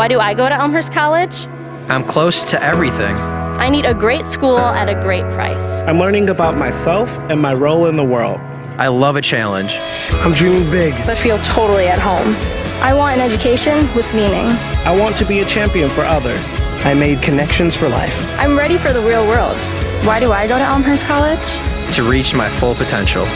Why do I go to Elmhurst College? I'm close to everything. I need a great school at a great price. I'm learning about myself and my role in the world. I love a challenge. I'm dreaming big. But feel totally at home. I want an education with meaning. I want to be a champion for others. I made connections for life. I'm ready for the real world. Why do I go to Elmhurst College? To reach my full potential.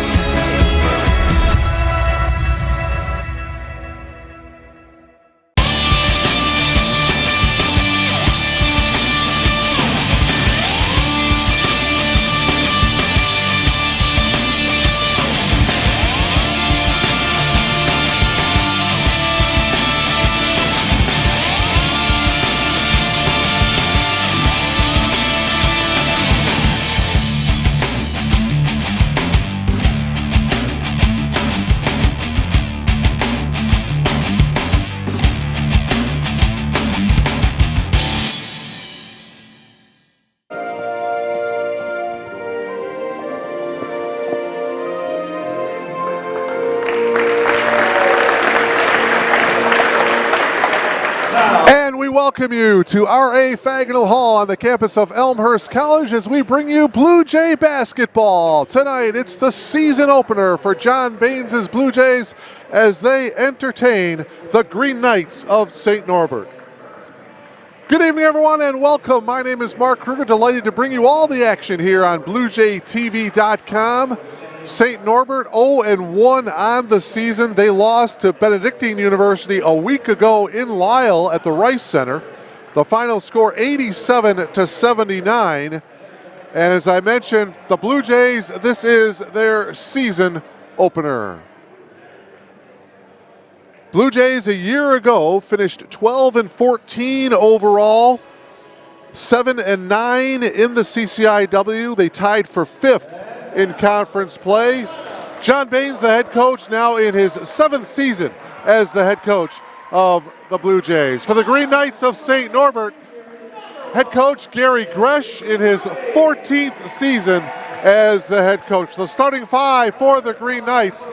And we welcome you to R.A. Fagnall Hall on the campus of Elmhurst College as we bring you Blue Jay basketball. Tonight, it's the season opener for John Baines' Blue Jays as they entertain the Green Knights of St. Norbert. Good evening, everyone, and welcome. My name is Mark Kruger, delighted to bring you all the action here on BlueJayTV.com. St. Norbert 0-1 on the season. They lost to Benedictine University a week ago in Lisle at the Rice Center. The final score 87-79. And as I mentioned, the Blue Jays, this is their season opener. Blue Jays a year ago finished 12-14 overall, 7-9 in the CCIW. They tied for 5th in conference play. John Baines, the head coach, now in his 7th season as the head coach of the Blue Jays. For the Green Knights of St. Norbert, head coach Gary Gresh in his 14th season as the head coach. The starting five for the Green Knights: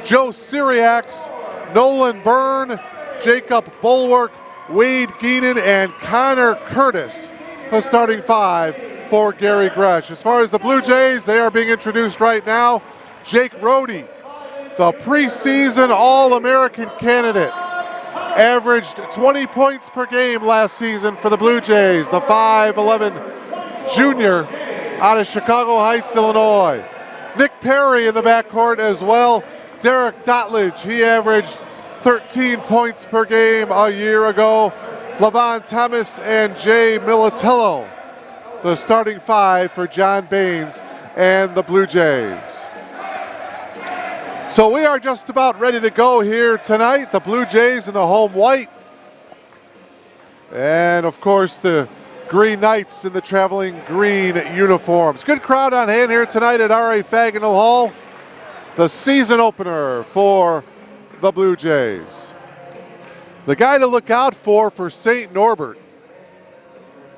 Joe Syriacs, Nolan Byrne, Jacob Bulwark, Wade Geenan, and Connor Curtis. The starting five for Gary Gresh. As far as the Blue Jays, they are being introduced right now. Jake Rohde, the preseason All-American candidate, averaged 20 points per game last season for the Blue Jays. The 5'11" junior out of Chicago Heights, Illinois. Nick Perry in the backcourt as well. Derek Dotledge, he averaged 13 points per game a year ago. Levon Thomas and Jay Militello, the starting five for John Baines and the Blue Jays. So we are just about ready to go here tonight. The Blue Jays in the home white. And of course the Green Knights in the traveling green uniforms. Good crowd on hand here tonight at R.A. Fagnall Hall. The season opener for the Blue Jays. The guy to look out for St. Norbert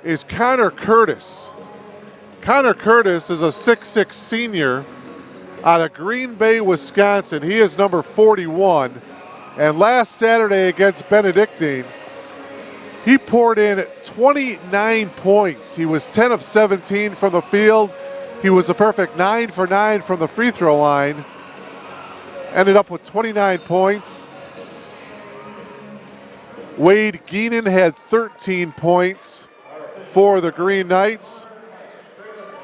is Connor Curtis. Connor Curtis is a 6'6" senior out of Green Bay, Wisconsin. He is number 41. And last Saturday against Benedictine, he poured in 29 points. He was 10 of 17 from the field. He was a perfect 9 for 9 from the free throw line. Ended up with 29 points. Wade Geenan had 13 points for the Green Knights.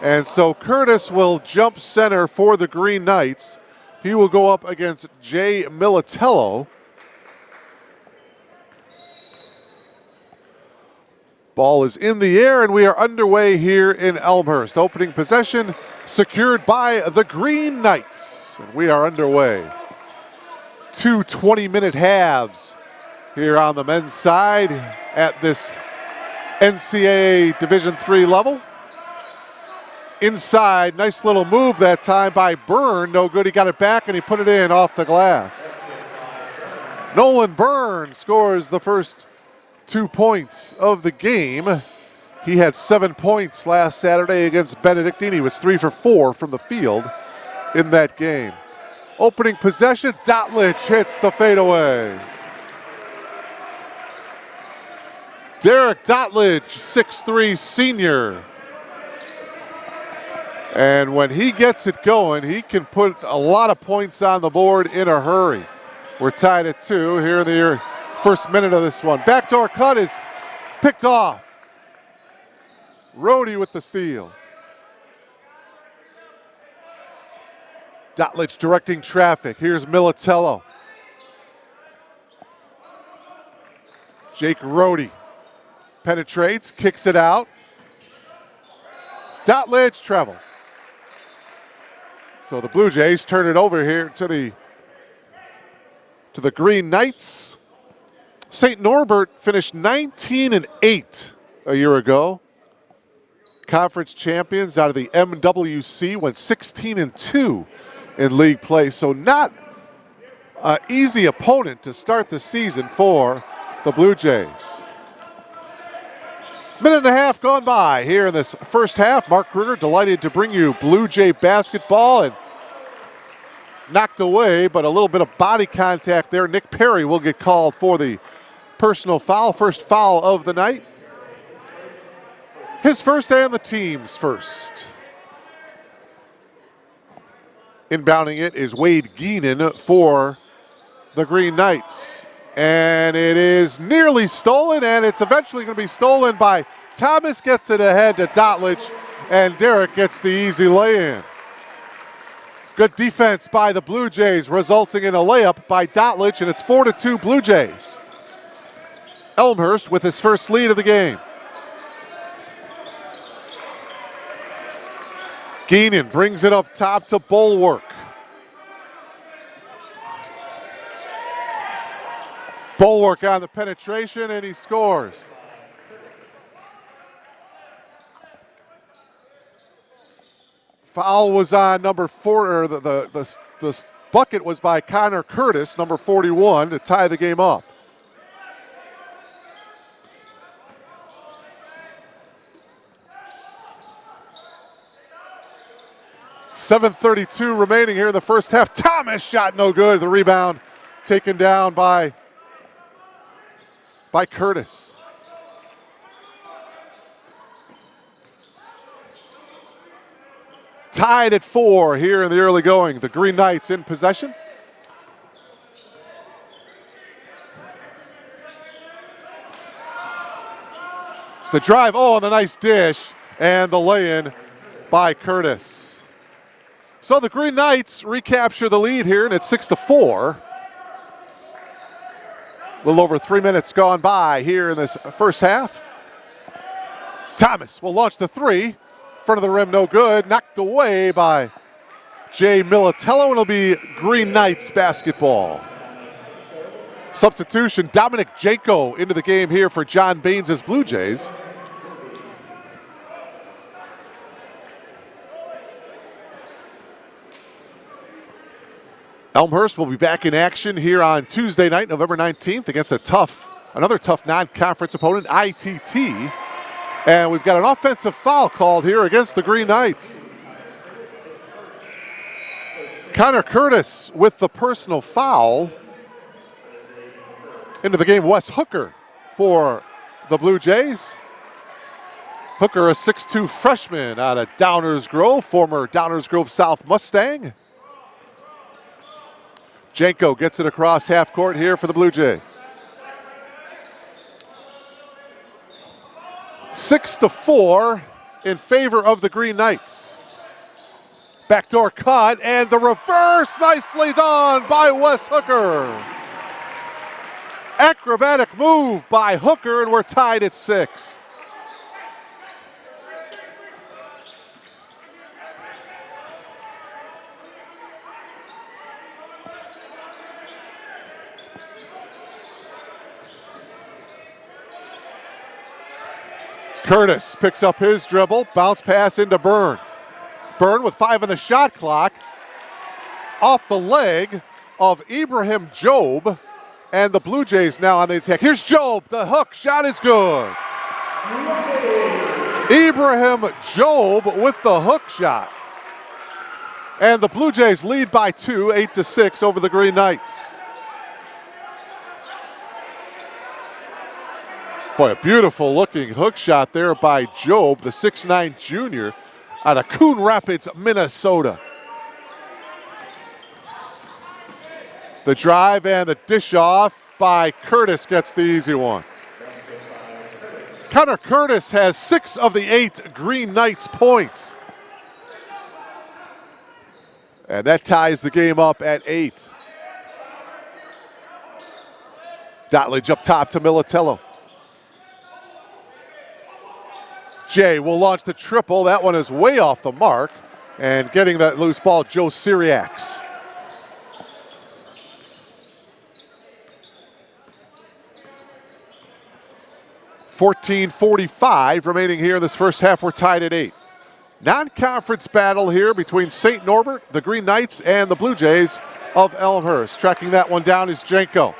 And so Curtis will jump center for the Green Knights. He will go up against Jay Militello. Ball is in the air and we are underway here in Elmhurst. Opening possession secured by the Green Knights. And we are underway. 2 20-minute halves here on the men's side at this NCAA Division III level. Inside, nice little move that time by Byrne. No good, he got it back and he put it in off the glass. Nolan Byrne scores the first 2 points of the game. He had 7 points last Saturday against Benedictine. He was 3 for 4 from the field in that game. Opening possession, Dotledge hits the fadeaway. Derek Dotledge, 6'3" senior. And when he gets it going, he can put a lot of points on the board in a hurry. We're tied at 2 here in the first minute of this one. Backdoor cut is picked off. Rhodey with the steal. Dotledge directing traffic. Here's Militello. Jake Rhodey penetrates, kicks it out. Dotledge treble. So the Blue Jays turn it over here to the Green Knights. St. Norbert finished 19-8 a year ago. Conference champions out of the MWC, went 16-2 in league play. So not an easy opponent to start the season for the Blue Jays. Minute and a half gone by here in this first half. Mark Kruger delighted to bring you Blue Jay basketball, and knocked away, but a little bit of body contact there. Nick Perry will get called for the personal foul, first foul of the night. His first and the team's first. Inbounding it is Wade Geenan for the Green Knights. And it is nearly stolen, and it's eventually going to be stolen by Thomas. Gets it ahead to Dotledge, and Derek gets the easy lay-in. Good defense by the Blue Jays, resulting in a layup by Dotledge, and it's 4-2 Blue Jays. Elmhurst with his first lead of the game. Geenan brings it up top to Bulwark. Bulwark on the penetration, and he scores. Foul was on number 4, or the bucket was by Connor Curtis, number 41, to tie the game up. .7:32 remaining here in the first half. Thomas shot no good. The rebound taken down by Curtis. Tied at 4 here in the early going. The Green Knights in possession. The drive, and the nice dish, and the lay-in by Curtis. So the Green Knights recapture the lead here, and it's 6-4. A little over 3 minutes gone by here in this first half. Thomas will launch the three. Front of the rim, no good. Knocked away by Jay Militello, and it'll be Green Knights basketball. Substitution, Dominic Janko into the game here for John Baines' Blue Jays. Elmhurst will be back in action here on Tuesday night, November 19th, against another tough non-conference opponent, ITT. And we've got an offensive foul called here against the Green Knights. Connor Curtis with the personal foul. Into the game, Wes Hooker for the Blue Jays. Hooker, a 6'2" freshman out of Downers Grove, former Downers Grove South Mustang. Janko gets it across half court here for the Blue Jays. 6-4 in favor of the Green Knights. Backdoor cut, and the reverse, nicely done by Wes Hooker. Acrobatic move by Hooker, and we're tied at 6. Curtis picks up his dribble, bounce pass into Byrne. Byrne with 5 on the shot clock. Off the leg of Ibrahim Job, and the Blue Jays now on the attack. Here's Job, the hook shot is good. Ibrahim Job with the hook shot. And the Blue Jays lead by 2, 8-6 over the Green Knights. Boy, a beautiful looking hook shot there by Job, the 6'9 junior out of Coon Rapids, Minnesota. The drive and the dish off by Curtis gets the easy one. Connor Curtis has 6 of the 8 Green Knights points. And that ties the game up at 8. Dotlage up top to Militello. Jay will launch the triple. That one is way off the mark. And getting that loose ball, Joe Syriacs. .45 remaining here in this first half. We're tied at 8. Non-conference battle here between St. Norbert, the Green Knights, and the Blue Jays of Elmhurst. Tracking that one down is Janko.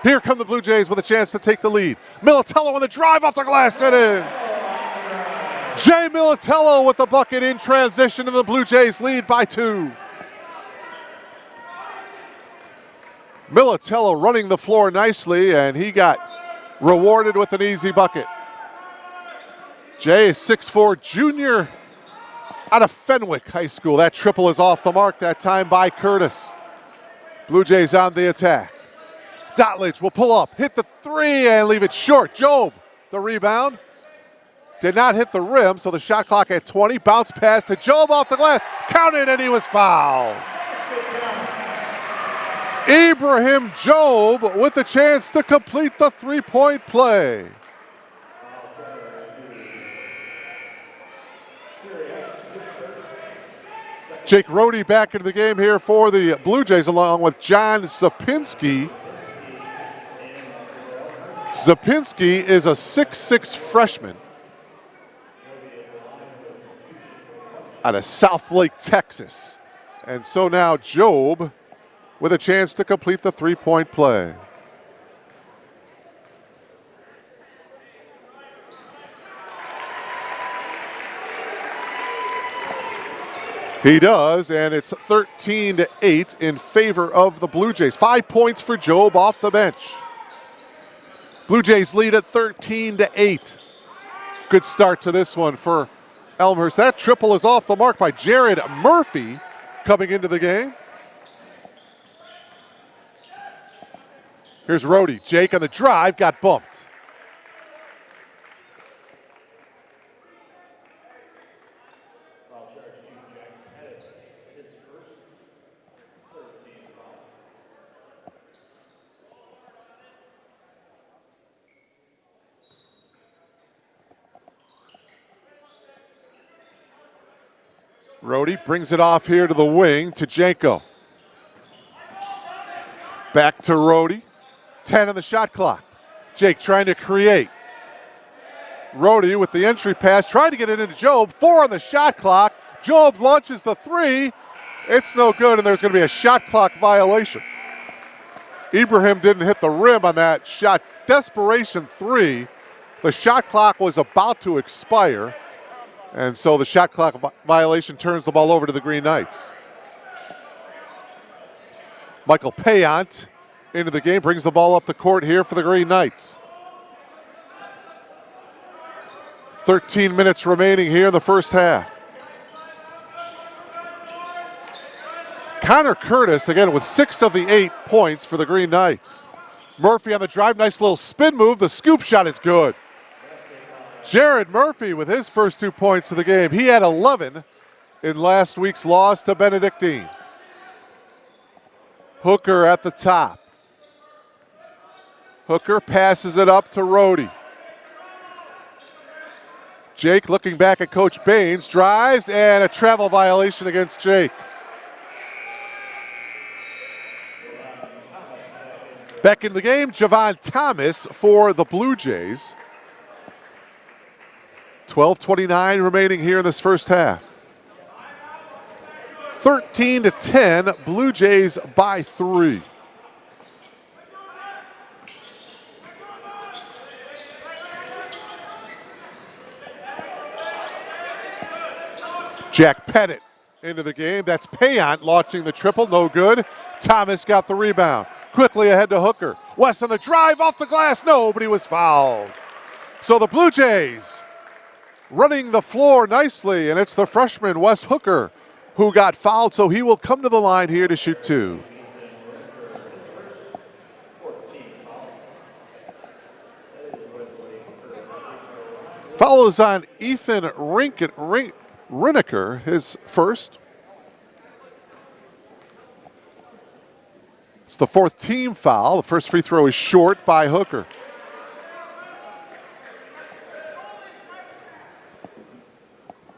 Here come the Blue Jays with a chance to take the lead. Militello on the drive off the glass and in. Jay Militello with the bucket in transition, and the Blue Jays lead by 2. Militello running the floor nicely, and he got rewarded with an easy bucket. Jay is 6'4 junior out of Fenwick High School. That triple is off the mark that time by Curtis. Blue Jays on the attack. Dotlage will pull up, hit the 3 and leave it short. Job, the rebound. Did not hit the rim, so the shot clock at 20. Bounce pass to Job off the glass. Counted, and he was fouled. Ibrahim Job with the chance to complete the 3-point play. Jake Rohde back into the game here for the Blue Jays along with John Zapinski. Zapinski is a 6'6 freshman out of Southlake, Texas. And so now Job with a chance to complete the 3-point play. He does, and it's 13-8 in favor of the Blue Jays. 5 points for Job off the bench. Blue Jays lead at 13-8. Good start to this one for Elmhurst. That triple is off the mark by Jared Murphy coming into the game. Here's Rohde. Jake on the drive, got bumped. Rohde brings it off here to the wing to Janko. Back to Rohde. 10 on the shot clock. Jake trying to create. Rohde with the entry pass, trying to get it into Job. 4 on the shot clock. Job launches the 3. It's no good, and there's going to be a shot clock violation. Ibrahim didn't hit the rim on that shot. Desperation 3. The shot clock was about to expire, and so the shot clock violation turns the ball over to the Green Knights. Michael Payant into the game, brings the ball up the court here for the Green Knights. 13 minutes remaining here in the first half. Connor Curtis, again, with 6 of the 8 points for the Green Knights. Murphy on the drive, nice little spin move. The scoop shot is good. Jared Murphy with his first 2 points of the game. He had 11 in last week's loss to Benedictine. Hooker at the top. Hooker passes it up to Rohde. Jake looking back at Coach Baines, drives, and a travel violation against Jake. Back in the game, Javon Thomas for the Blue Jays. 12:29 remaining here in this first half. 13-10, Blue Jays by 3. Jack Pettit into the game. That's Payant launching the triple, no good. Thomas got the rebound. Quickly ahead to Hooker. West on the drive, off the glass, no, but he was fouled. So the Blue Jays running the floor nicely, and it's the freshman Wes Hooker who got fouled, so he will come to the line here to shoot two. Follows on Ethan Rinneker, his first. It's the fourth team foul. The first free throw is short by Hooker.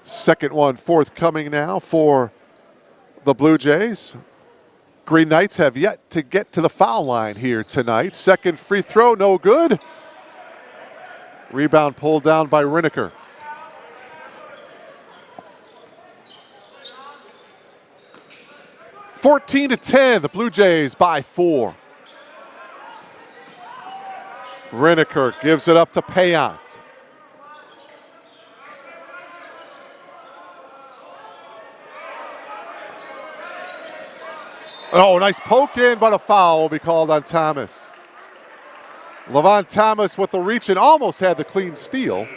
Second one forthcoming now for the Blue Jays. Green Knights have yet to get to the foul line here tonight. Second free throw, no good. Rebound pulled down by Rinneker. (14-10), the Blue Jays by 4. Rinneker gives it up to Payant. Oh, nice poke in, but a foul will be called on Thomas. Levon Thomas with the reach and almost had the clean steal.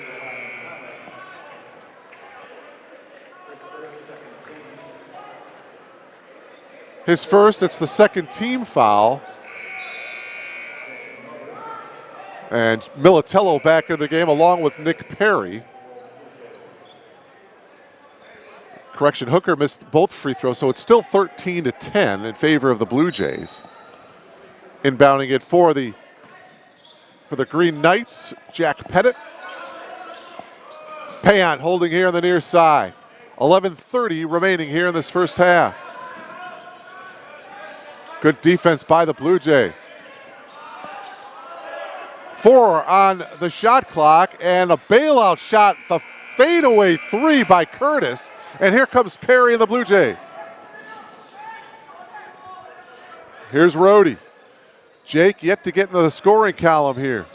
His first, it's the second team foul. And Militello back in the game along with Nick Perry. Correction, Hooker missed both free throws, so it's still 13-10 in favor of the Blue Jays. Inbounding it for the Green Knights, Jack Pettit. Payant holding here on the near side. 11:30 remaining here in this first half. Good defense by the Blue Jays. 4 on the shot clock, and a bailout shot, the fadeaway 3 by Curtis. And here comes Perry and the Blue Jays. Here's Rhodey. Jake yet to get into the scoring column here.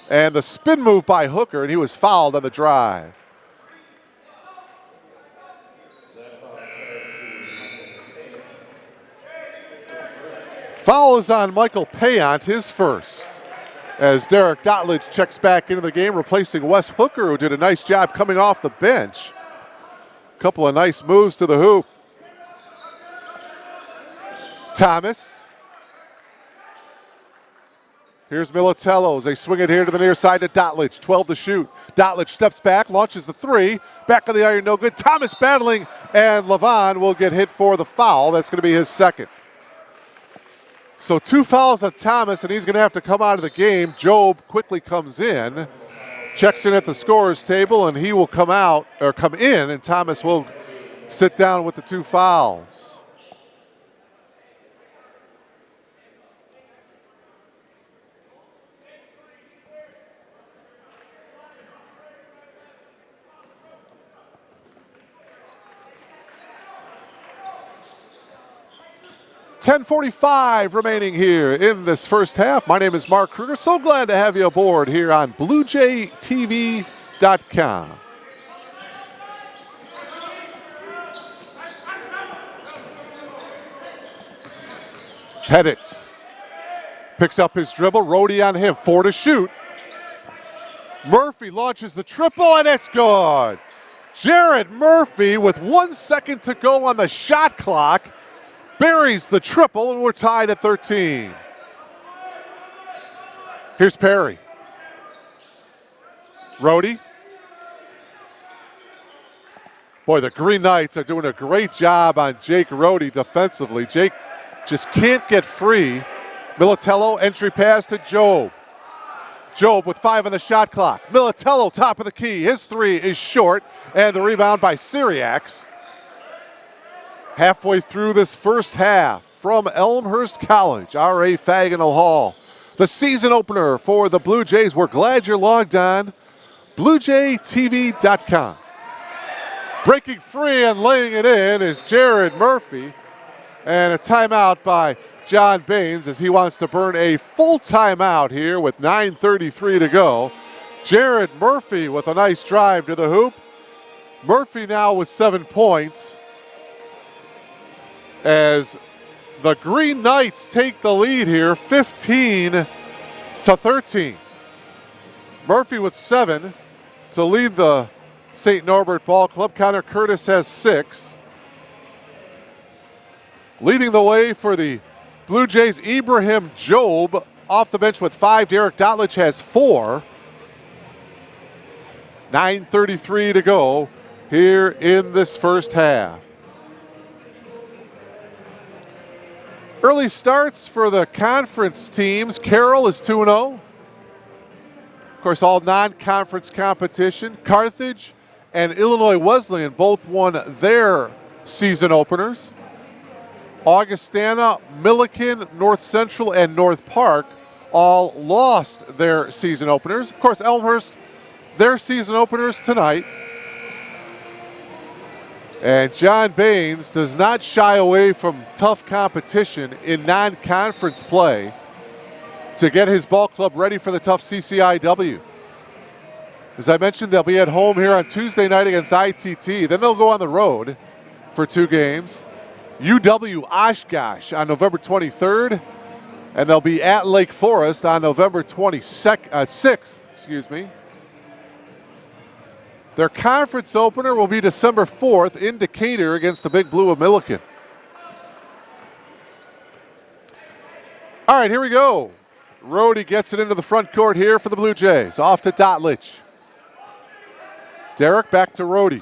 And the spin move by Hooker, and he was fouled on the drive. Foul is on Michael Payant, his first. As Derek Dotledge checks back into the game, replacing Wes Hooker, who did a nice job coming off the bench. Couple of nice moves to the hoop. Thomas. Here's Militello as they swing it here to the near side to Dotledge. 12 to shoot. Dotledge steps back, launches the 3. Back of the iron, no good. Thomas battling, and Levon will get hit for the foul. That's going to be his second. So 2 fouls on Thomas, and he's going to have to come out of the game. Job quickly comes in. Checks in at the scorer's table, and he will come in, and Thomas will sit down with the 2 fouls. .45 remaining here in this first half. My name is Mark Kruger. So glad to have you aboard here on BlueJayTV.com. Pettit picks up his dribble. Rhodey on him. 4 to shoot. Murphy launches the triple, and it's good. Jared Murphy with 1 second to go on the shot clock buries the triple, and we're tied at 13. Here's Perry. Rhodey. Boy, the Green Knights are doing a great job on Jake Rhodey defensively. Jake just can't get free. Militello, entry pass to Job. Job with 5 on the shot clock. Militello, top of the key. His 3 is short, and the rebound by Syriacs. Halfway through this first half from Elmhurst College, R.A. Faginal Hall. The season opener for the Blue Jays. We're glad you're logged on. BlueJayTV.com. Breaking free and laying it in is Jared Murphy. And a timeout by John Baines as he wants to burn a full timeout here with 9:33 to go. Jared Murphy with a nice drive to the hoop. Murphy now with 7 points, as the Green Knights take the lead here, 15-13. Murphy with 7 to lead the St. Norbert Ball Club. Connor Curtis has 6. Leading the way for the Blue Jays, Ibrahim Job off the bench with 5. Derek Dotlich has 4. 9:33 to go here in this first half. Early starts for the conference teams. Carroll is 2-0. Of course, all non-conference competition. Carthage and Illinois Wesleyan both won their season openers. Augustana, Milliken, North Central, and North Park all lost their season openers. Of course, Elmhurst, their season openers tonight. And John Baines does not shy away from tough competition in non-conference play to get his ball club ready for the tough CCIW. As I mentioned, they'll be at home here on Tuesday night against ITT. Then they'll go on the road for 2 games. UW Oshkosh on November 23rd, and they'll be at Lake Forest on November 6th. Their conference opener will be December 4th in Decatur against the Big Blue of Milliken. All right, here we go. Rhodey gets it into the front court here for the Blue Jays. Off to Dotlich. Derek back to Rhodey.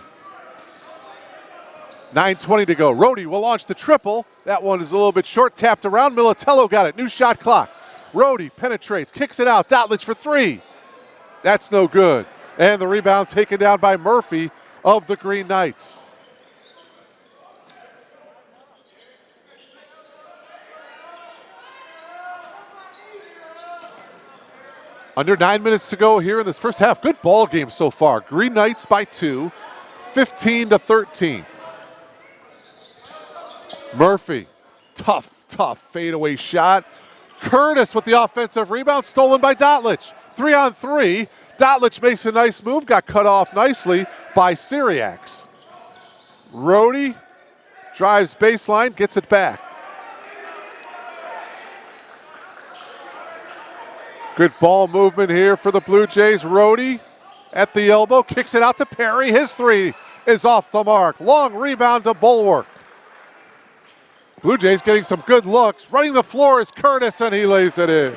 9:20 to go. Rhodey will launch the triple. That one is a little bit short. Tapped around. Militello got it. New shot clock. Rhodey penetrates. Kicks it out. Dotlich for 3. That's no good. And the rebound taken down by Murphy of the Green Knights. Under 9 minutes to go here in this first half. Good ball game so far. Green Knights by 2, 15-13. Murphy, tough fadeaway shot. Curtis with the offensive rebound, stolen by Dotlich. 3-on-3. Dotlich makes a nice move, got cut off nicely by Syriacs. Rhodey drives baseline, gets it back. Good ball movement here for the Blue Jays. Rhodey at the elbow, kicks it out to Perry. His 3 is off the mark. Long rebound to Bulwark. Blue Jays getting some good looks. Running the floor is Curtis, and he lays it in.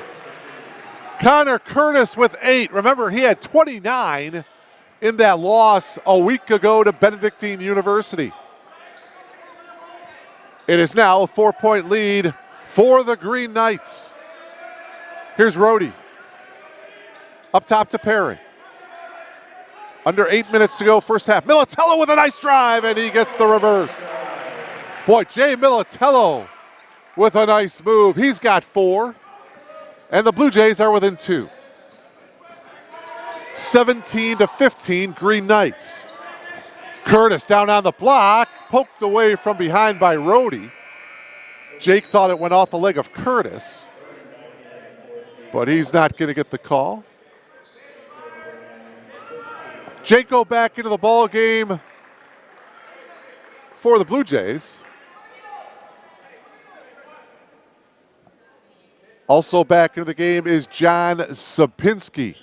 Connor Curtis with 8. Remember, he had 29 in that loss a week ago to Benedictine University. It is now a 4-point lead for the Green Knights. Here's Rhodey. Up top to Perry. Under 8 minutes to go, first half. Militello with a nice drive, and he gets the reverse. Boy, Jay Militello with a nice move. He's got 4. And the Blue Jays are within 2. 17-15, Green Knights. Curtis down on the block, poked away from behind by Rhodey. Jake thought it went off the leg of Curtis, but he's not going to get the call. Jake go back into the ball game for the Blue Jays. Also back into the game is John Sapinski.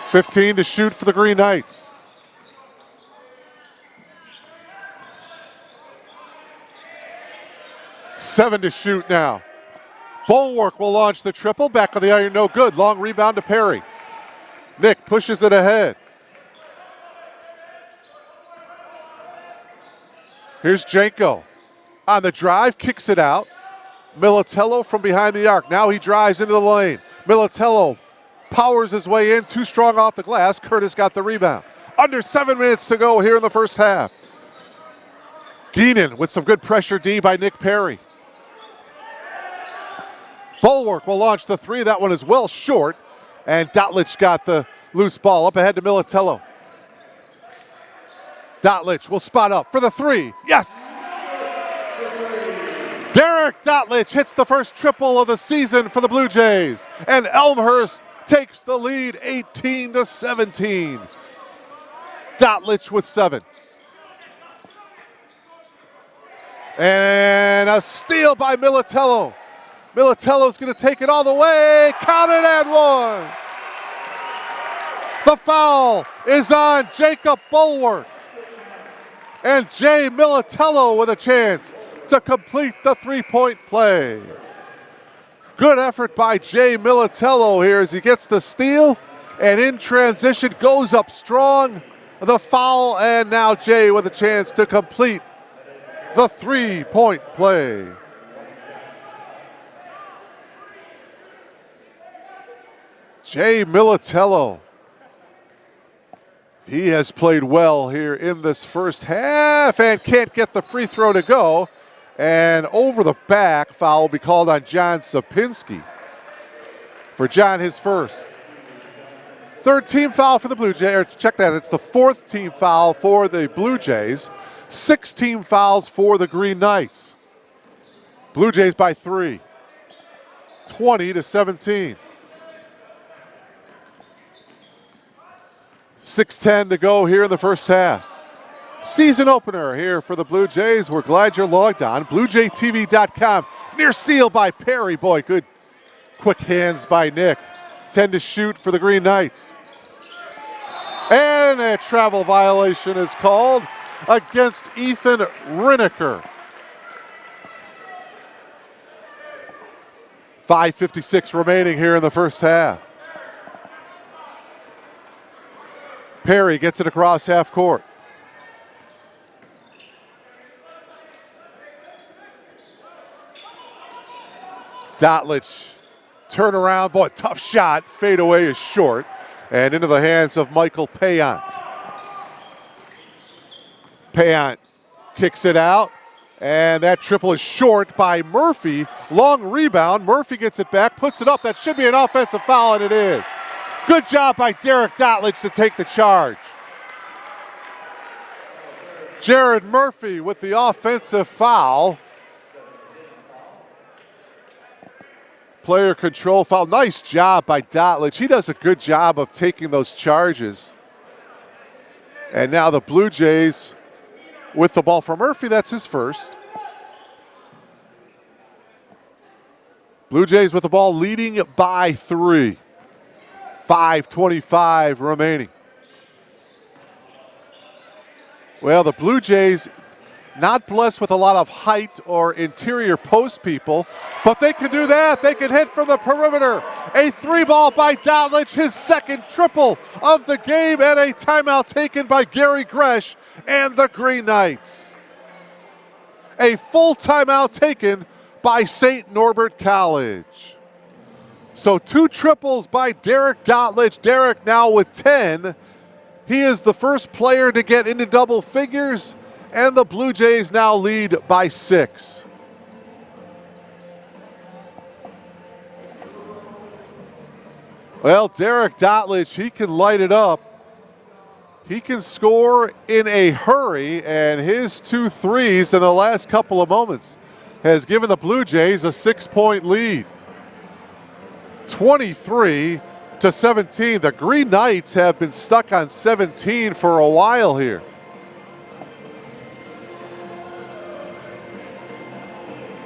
$15 to shoot for the Green Knights. $7 to shoot now. Bulwark will launch the triple. Back of the iron, no good. Long rebound to Perry. Nick pushes it ahead. Here's Janko on the drive, kicks it out. Militello from behind the arc. Now he drives into the lane. Militello powers his way in, too strong off the glass. Curtis got the rebound. Under 7 minutes to go here in the first half. Geenan with some good pressure D by Nick Perry. Bulwark will launch the 3. That one is well short. And Dotlich got the loose ball up ahead to Militello. Dotlich will spot up for the 3. Yes! Derek Dotlich hits the first triple of the season for the Blue Jays. And Elmhurst takes the lead 18-17. Dotlich with 7. And a steal by Militello. Militello's going to take it all the way. Count it and one. The foul is on Jacob Bulwark. And Jay Militello with a chance to complete the three-point play. Good effort by Jay Militello here as he gets the steal and in transition goes up strong. The foul, and now Jay with a chance to complete the three-point play. Jay Militello. He has played well here in this first half and can't get the free throw to go. And over the back, foul will be called on John Sapinski. For John, his first. Third team foul for the Blue Jays, or check that, it's the fourth team foul for the Blue Jays. 6 team fouls for the Green Knights. Blue Jays by 3, 20-17. 6:10 to go here in the first half. Season opener here for the Blue Jays. We're glad you're logged on. BlueJayTV.com. Near steal by Perry. Boy, good quick hands by Nick. 10 to shoot for the Green Knights. And a travel violation is called against Ethan Rineker. 5:56 remaining here in the first half. Perry gets it across half court. Dotlich, turn around, boy, tough shot, fade away is short, and into the hands of Michael Payant. Payant kicks it out, and that triple is short by Murphy. Long rebound, Murphy gets it back, puts it up, that should be an offensive foul, and it is. Good job by Derek Dotlich to take the charge. Jared Murphy with the offensive foul. Player control foul. Nice job by Dotlich. He does a good job of taking those charges. And now the Blue Jays with the ball for Murphy. That's his first. Blue Jays with the ball leading by 3. 5:25 remaining. Well, the Blue Jays not blessed with a lot of height or interior post people, but they can do that. They can hit from the perimeter. A 3-ball by Dotlich, his second triple of the game, and a timeout taken by Gary Gresh and the Green Knights. A full timeout taken by St. Norbert College. So 2 triples by Derek Dotlich. Derek now with 10. He is the first player to get into double figures, and the Blue Jays now lead by 6. Well, Derek Dotlich, he can light it up. He can score in a hurry, and his 2 threes in the last couple of moments has given the Blue Jays a 6-point lead. 23-17. The Green Knights have been stuck on 17 for a while here.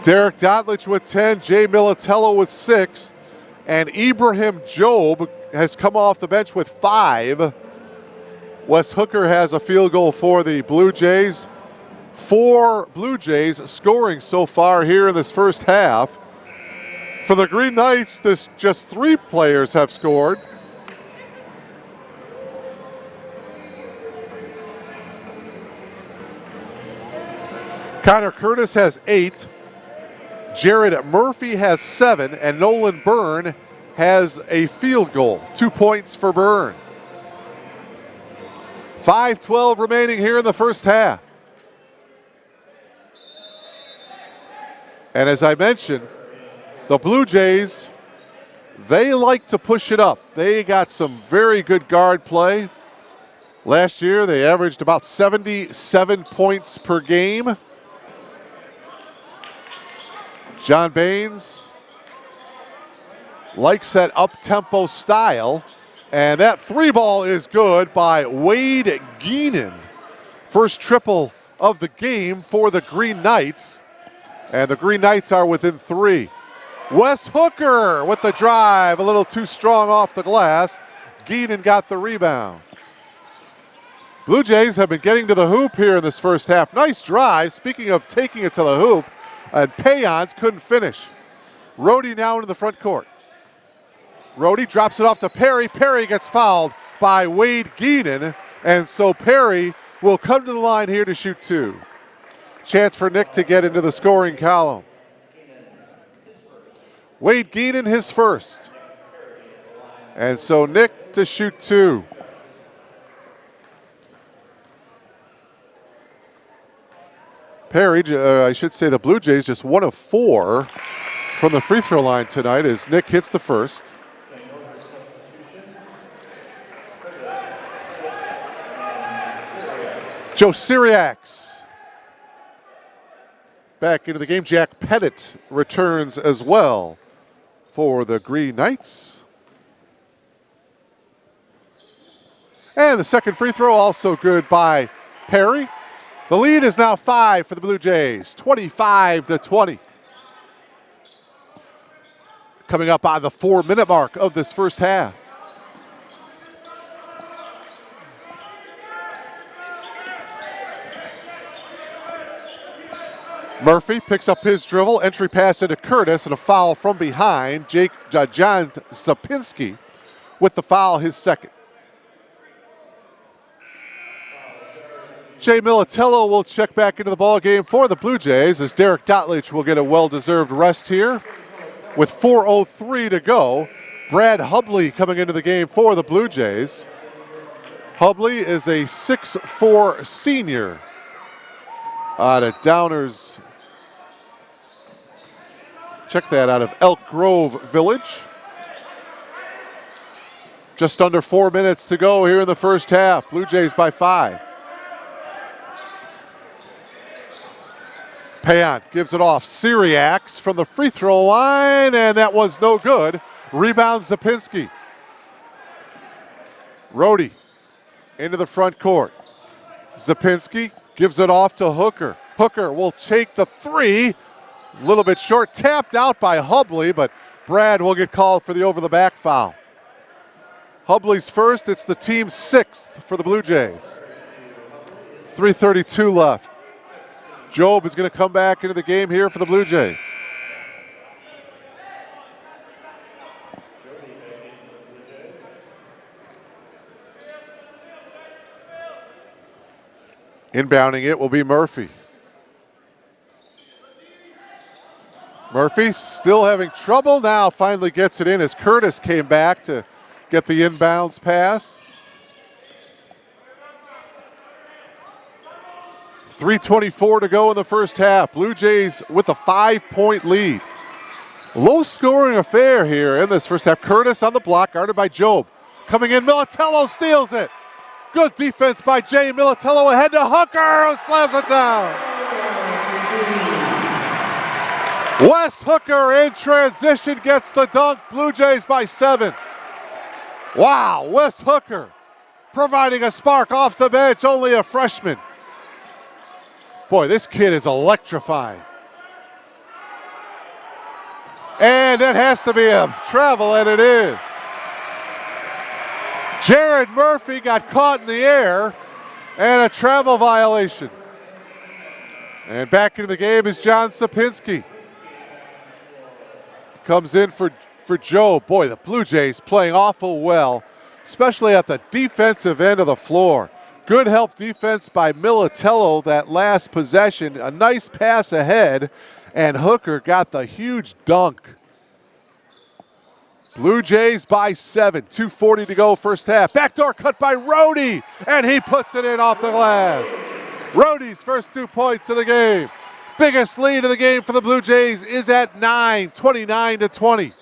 Derek Dotlich with 10, Jay Militello with 6, and Ibrahim Job has come off the bench with 5. Wes Hooker has a field goal for the Blue Jays. 4 Blue Jays scoring so far here in this first half. For the Green Knights, just 3 players have scored. Connor Curtis has 8. Jared Murphy has 7, and Nolan Byrne has a field goal. 2 points for Byrne. 5:12 remaining here in the first half. And as I mentioned, the Blue Jays, they like to push it up. They got some very good guard play. Last year, they averaged about 77 points per game. John Baines likes that up-tempo style. And that 3-ball is good by Wade Geenan. First triple of the game for the Green Knights. And the Green Knights are within 3. Wes Hooker with the drive, a little too strong off the glass. Geenan got the rebound. Blue Jays have been getting to the hoop here in this first half. Nice drive, speaking of taking it to the hoop, and Payons couldn't finish. Rhodey now into the front court. Rhodey drops it off to Perry. Perry gets fouled by Wade Geenan, and so Perry will come to the line here to shoot 2. Chance for Nick to get into the scoring column. Wade Geenan his first. And so Nick to shoot 2. Perry, I should say the Blue Jays just 1 of 4 from the free throw line tonight as Nick hits the first. Joe Syriacs back into the game. Jack Pettit returns as well for the Green Knights. And the second free throw also good by Perry. The lead is now 5 for the Blue Jays, 25-20. Coming up on the 4-minute mark of this first half. Murphy picks up his dribble, entry pass into Curtis, and a foul from behind. John Sapinski with the foul, his second. Jay Militello will check back into the ball game for the Blue Jays as Derek Dotlich will get a well-deserved rest here. With 4:03 to go, Brad Hubley coming into the game for the Blue Jays. Hubley is a 6'4" senior out of Downers. Check that, out of Elk Grove Village. Just under 4 minutes to go here in the first half. Blue Jays by 5. Payan gives it off. Syriacs from the free throw line, and that one's no good. Rebound Zapinski. Rhodey into the front court. Zapinski gives it off to Hooker. Hooker will take the 3. A little bit short, tapped out by Hubley, but Brad will get called for the over-the-back foul. Hubley's first, it's the team's 6th for the Blue Jays. 3:32 left. Job is going to come back into the game here for the Blue Jays. Inbounding it will be Murphy. Murphy still having trouble now, finally gets it in as Curtis came back to get the inbounds pass. 3:24 to go in the first half. Blue Jays with a 5-point lead. Low scoring affair here in this first half. Curtis on the block, guarded by Job. Coming in, Militello steals it. Good defense by Jay Militello, ahead to Hooker, who slams it down. Wes Hooker in transition gets the dunk. Blue Jays by 7. Wow, Wes Hooker providing a spark off the bench, only a freshman. Boy, this kid is electrifying. And that has to be a travel, and it is. Jared Murphy got caught in the air, and a travel violation. And back into the game is John Sapinski. Comes in for Joe. Boy, the Blue Jays playing awful well, especially at the defensive end of the floor. Good help defense by Militello that last possession. A nice pass ahead, and Hooker got the huge dunk. Blue Jays by 7, 2:40 to go first half. Backdoor cut by Rhodey, and he puts it in off the glass. Rhodey's first 2 points of the game. Biggest lead of the game for the Blue Jays is at 9, 29-20.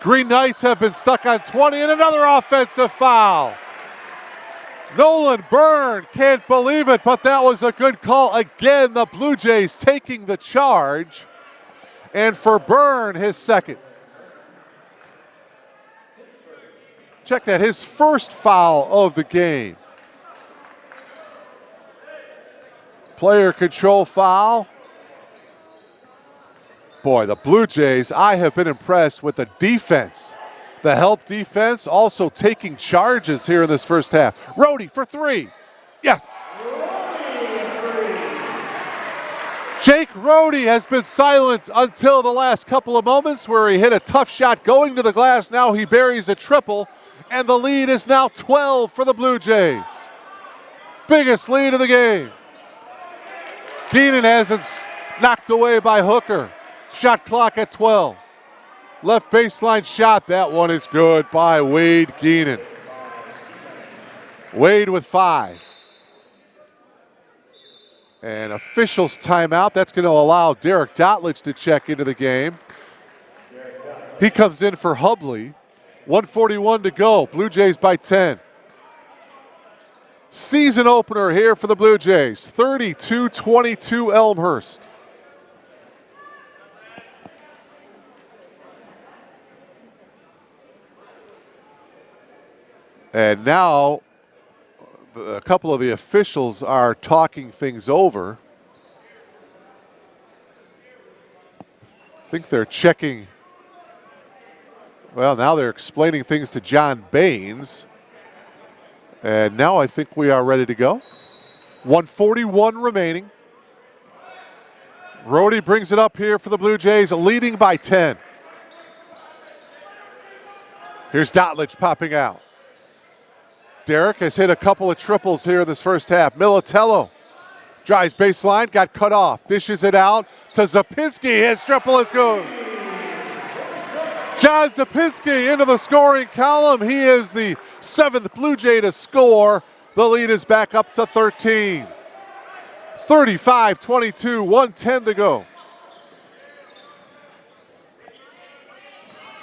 Green Knights have been stuck on 20, and another offensive foul. Nolan Byrne can't believe it, but that was a good call. Again, the Blue Jays taking the charge. And for Byrne, his second. Check that, his first foul of the game. Player control foul. Boy, the Blue Jays, I have been impressed with the defense. The help defense also taking charges here in this first half. Rhodey for three. Yes. Jake Rhodey has been silent until the last couple of moments where he hit a tough shot going to the glass. Now he buries a triple, and the lead is now 12 for the Blue Jays. Biggest lead of the game. Keenan hasn't knocked away by Hooker. Shot clock at 12. Left baseline shot. That one is good by Wade Keenan. Wade with 5. And officials timeout. That's going to allow Derek Dotledge to check into the game. He comes in for Hubley. 1:41 to go. Blue Jays by 10. Season opener here for the Blue Jays. 32-22 Elmhurst. And now a couple of the officials are talking things over. I think they're checking. Well, now they're explaining things to John Baines. And now I think we are ready to go. 1:41 remaining. Rhodey brings it up here for the Blue Jays, leading by 10. Here's Dotledge popping out. Derek has hit a couple of triples here in this first half. Militello drives baseline, got cut off, dishes it out to Zapinski. His triple is good. John Zapinski into the scoring column. He is the 7th Blue Jay to score. The lead is back up to 13. 35-22, 1:10 to go.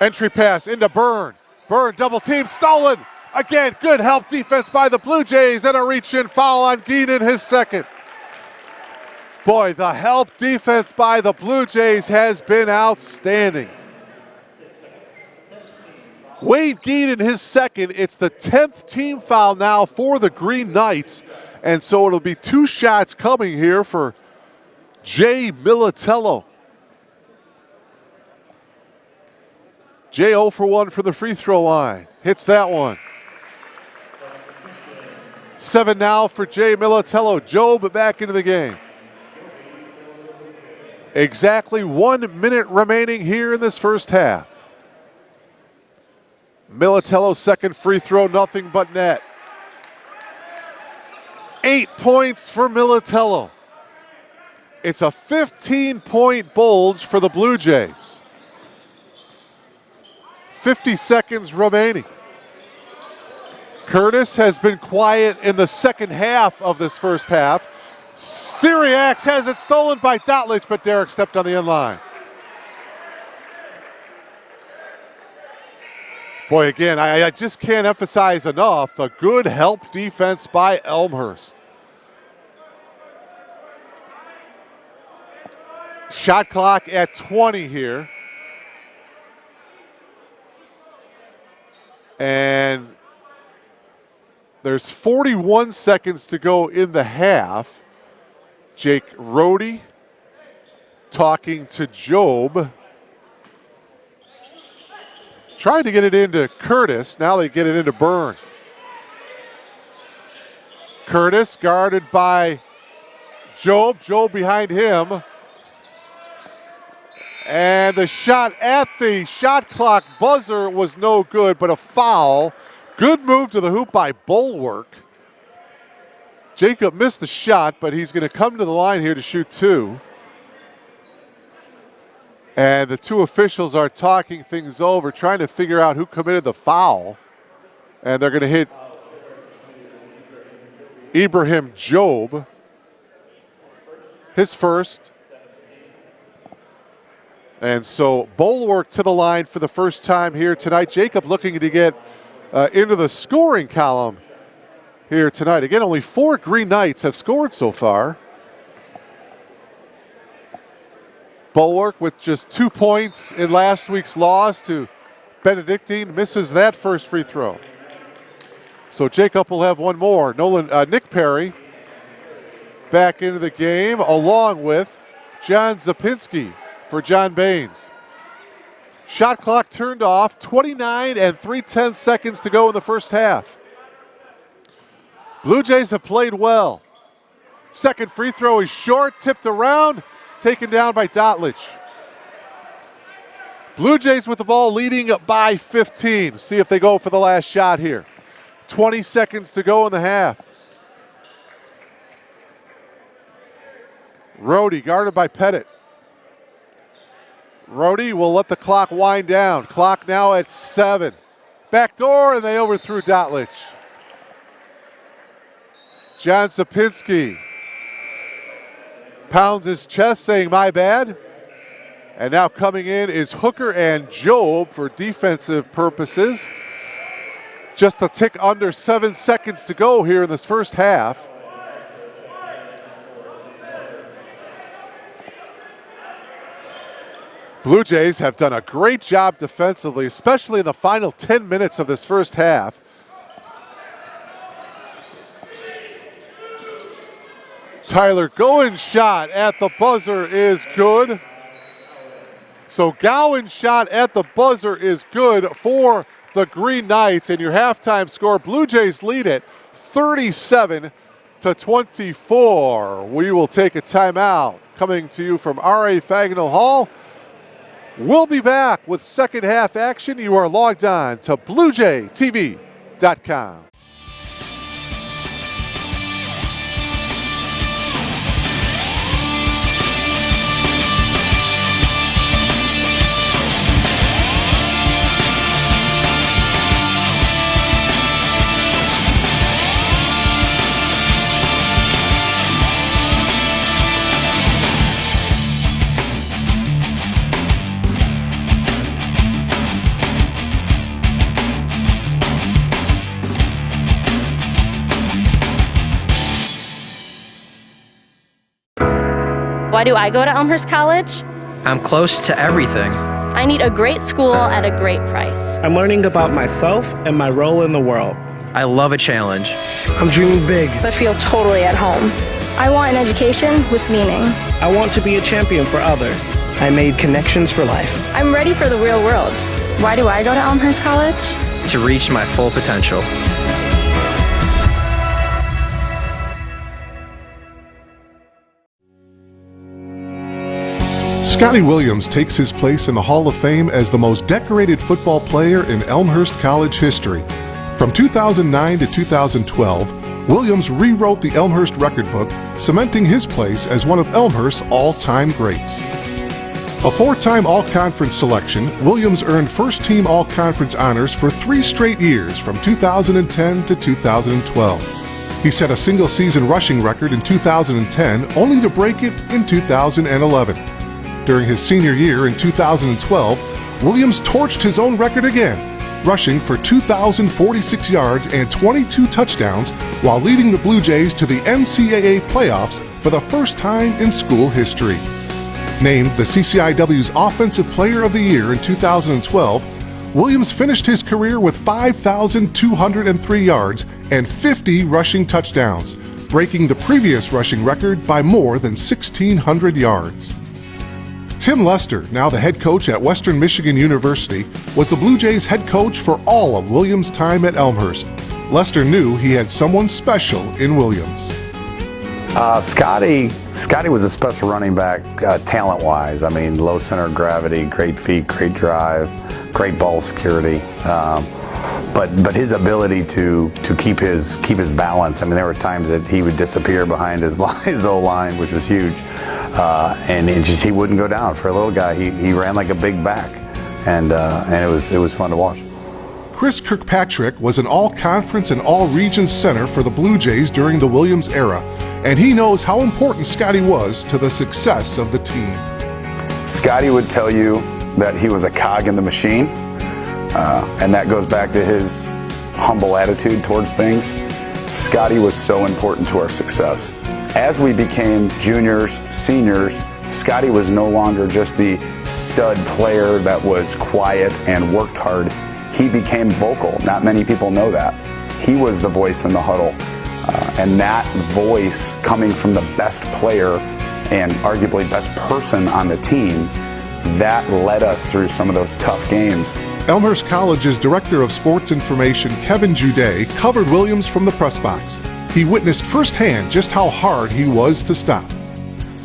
Entry pass into Byrne. Byrne double team, stolen. Again, good help defense by the Blue Jays and a reach-in foul on Geenan, his second. Boy, the help defense by the Blue Jays has been outstanding. Wade Geenan, his second. It's the 10th team foul now for the Green Knights. And so it'll be 2 shots coming here for Jay Militello. Jay 0 for 1 for the free throw line. Hits that one. 7 now for Jay Militello. Job back into the game. Exactly 1 minute remaining here in this first half. Militello's second free throw, nothing but net. 8 points for Militello. It's a 15-point bulge for the Blue Jays. 50 seconds remaining. Curtis has been quiet in the second half of this first half. Syriacs has it stolen by Dotledge, but Derek stepped on the end line. Boy, again, I just can't emphasize enough the good help defense by Elmhurst. Shot clock at 20 here. And there's 41 seconds to go in the half. Jake Rhodey talking to Job. Trying to get it into Curtis. Now they get it into Byrne. Curtis guarded by Job. Job behind him. And the shot at the shot clock buzzer was no good, but a foul. Good move to the hoop by Bulwark. Jacob missed the shot, but he's going to come to the line here to shoot 2. And the 2 officials are talking things over, trying to figure out who committed the foul. And they're going to hit Ibrahim Job, his first. And so Bulwark to the line for the first time here tonight. Jacob looking to get into the scoring column here tonight. Again, only 4 Green Knights have scored so far. Bulwark with just 2 points in last week's loss to Benedictine, misses that first free throw. So Jacob will have one more. Nick Perry back into the game, along with John Zapinski for John Baines. Shot clock turned off, 29 and 3/10 seconds to go in the first half. Blue Jays have played well. Second free throw is short, tipped around, taken down by Dotlich. Blue Jays with the ball leading by 15. See if they go for the last shot here. 20 seconds to go in the half. Rhodey guarded by Pettit. Rhodey will let the clock wind down. Clock now at 7. Back door, and they overthrew Dotlich. John Sapinski pounds his chest saying, "My bad." And now coming in is Hooker and Job for defensive purposes. Just a tick under 7 seconds to go here in this first half. Blue Jays have done a great job defensively, especially in the final 10 minutes of this first half. Tyler Gowen's shot at the buzzer is good. So Gowen's shot at the buzzer is good for the Green Knights, and your halftime score, Blue Jays lead it 37-24. We will take a timeout. Coming to you from R.A. Fagnall Hall. We'll be back with second half action. You are logged on to BlueJayTV.com. Why do I go to Elmhurst College? I'm close to everything. I need a great school at a great price. I'm learning about myself and my role in the world. I love a challenge. I'm dreaming big. but feel totally at home. I want an education with meaning. I want to be a champion for others. I made connections for life. I'm ready for the real world. Why do I go to Elmhurst College? To reach my full potential. Scotty Williams takes his place in the Hall of Fame as the most decorated football player in Elmhurst College history. From 2009 to 2012, Williams rewrote the Elmhurst record book, cementing his place as one of Elmhurst's all-time greats. A four-time All-Conference selection, Williams earned first-team All-Conference honors for 3 straight years from 2010 to 2012. He set a single-season rushing record in 2010, only to break it in 2011. During his senior year in 2012, Williams torched his own record again, rushing for 2,046 yards and 22 touchdowns while leading the Blue Jays to the NCAA playoffs for the first time in school history. Named the CCIW's Offensive Player of the Year in 2012, Williams finished his career with 5,203 yards and 50 rushing touchdowns, breaking the previous rushing record by more than 1,600 yards. Tim Lester, now the head coach at Western Michigan University, was the Blue Jays head coach for all of Williams' time at Elmhurst. Lester knew he had someone special in Williams. Scotty was a special running back talent-wise. I mean, low center of gravity, great feet, great drive, great ball security. But his ability to keep his balance. I mean, there were times that he would disappear behind his O-line, which was huge. And he wouldn't go down. For a little guy, he ran like a big back, and it was fun to watch. Chris Kirkpatrick was an all-conference and all-regions center for the Blue Jays during the Williams era, and he knows how important Scotty was to the success of the team. Scotty would tell you that he was a cog in the machine, and that goes back to his humble attitude towards things. Scotty was so important to our success. As we became juniors, seniors, Scotty was no longer just the stud player that was quiet and worked hard. He became vocal. Not many people know that. He was the voice in the huddle. And that voice coming from the best player and arguably best person on the team, that led us through some of those tough games. Elmhurst College's Director of Sports Information, Kevin Juday, covered Williams from the press box. He witnessed firsthand just how hard he was to stop.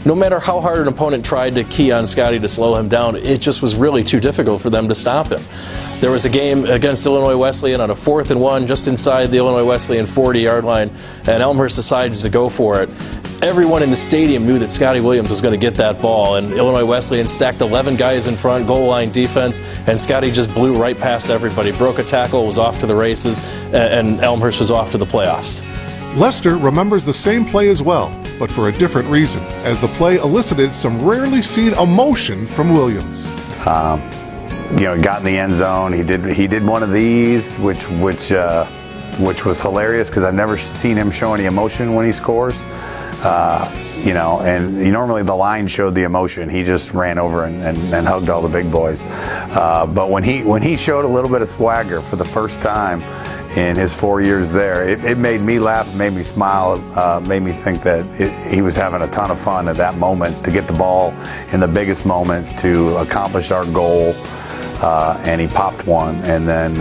No matter how hard an opponent tried to key on Scotty to slow him down, it just was really too difficult for them to stop him. There was a game against Illinois Wesleyan on a 4th and 1 just inside the Illinois Wesleyan 40-yard line, and Elmhurst decided to go for it. Everyone in the stadium knew that Scotty Williams was going to get that ball, and Illinois Wesleyan stacked 11 guys in front, goal line defense, and Scotty just blew right past everybody, broke a tackle, was off to the races, and Elmhurst was off to the playoffs. Lester remembers the same play as well, but for a different reason, as the play elicited some rarely seen emotion from Williams. You know, got in the end zone. He did one of these, which was hilarious because I've never seen him show any emotion when he scores. You know, and normally the line showed the emotion. He just ran over and hugged all the big boys. But when he showed a little bit of swagger for the first time in his 4 years there, it made me laugh, made me smile, made me think that he was having a ton of fun at that moment to get the ball in the biggest moment to accomplish our goal. And he popped one, and then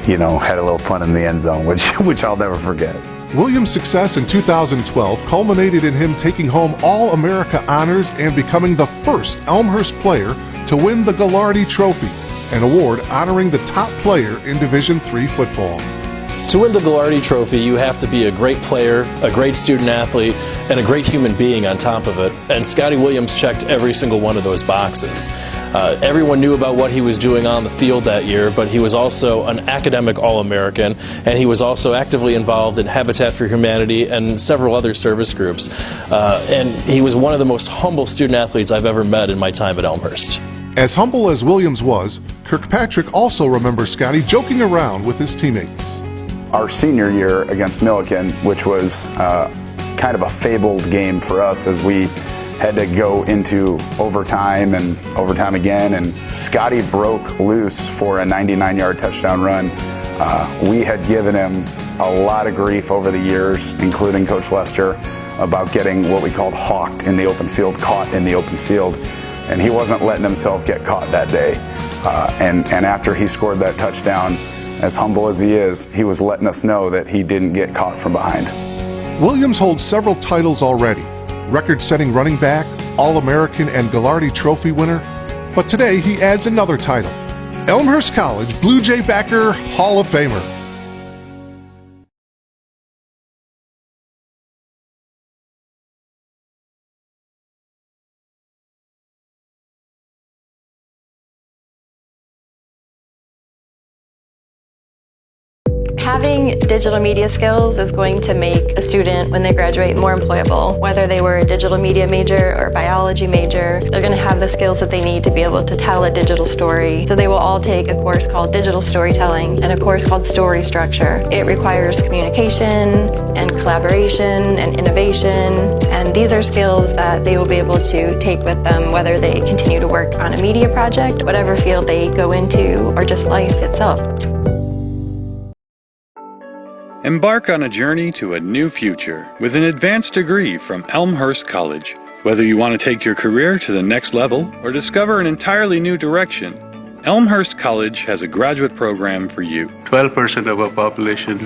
you know, had a little fun in the end zone, which I'll never forget. Williams' success in 2012 culminated in him taking home All-America honors and becoming the first Elmhurst player to win the Ghilardi Trophy, an award honoring the top player in Division III football. To win the Ghilardi Trophy, you have to be a great player, a great student athlete, and a great human being on top of it. And Scotty Williams checked every single one of those boxes. Everyone knew about what he was doing on the field that year, but he was also an academic All-American, and he was also actively involved in Habitat for Humanity and several other service groups. And he was one of the most humble student athletes I've ever met in my time at Elmhurst. As humble as Williams was, Kirkpatrick also remembers Scotty joking around with his teammates. Our senior year against Milliken, which was kind of a fabled game for us as we had to go into overtime and overtime again, and Scotty broke loose for a 99-yard touchdown run. We had given him a lot of grief over the years, including Coach Lester, about getting what we called hawked in the open field, caught in the open field, and he wasn't letting himself get caught that day. And after he scored that touchdown, as humble as he is, he was letting us know that he didn't get caught from behind. Williams holds several titles already: record-setting running back, All-American, and Ghilardi Trophy winner. But today he adds another title: Elmhurst College Blue Jay backer Hall of Famer. Having digital media skills is going to make a student, when they graduate, more employable. Whether they were a digital media major or a biology major, they're going to have the skills that they need to be able to tell a digital story. So they will all take a course called Digital Storytelling and a course called Story Structure. It requires communication and collaboration and innovation, and these are skills that they will be able to take with them whether they continue to work on a media project, whatever field they go into, or just life itself. Embark on a journey to a new future with an advanced degree from Elmhurst College. Whether you want to take your career to the next level or discover an entirely new direction, Elmhurst College has a graduate program for you. 12% of our population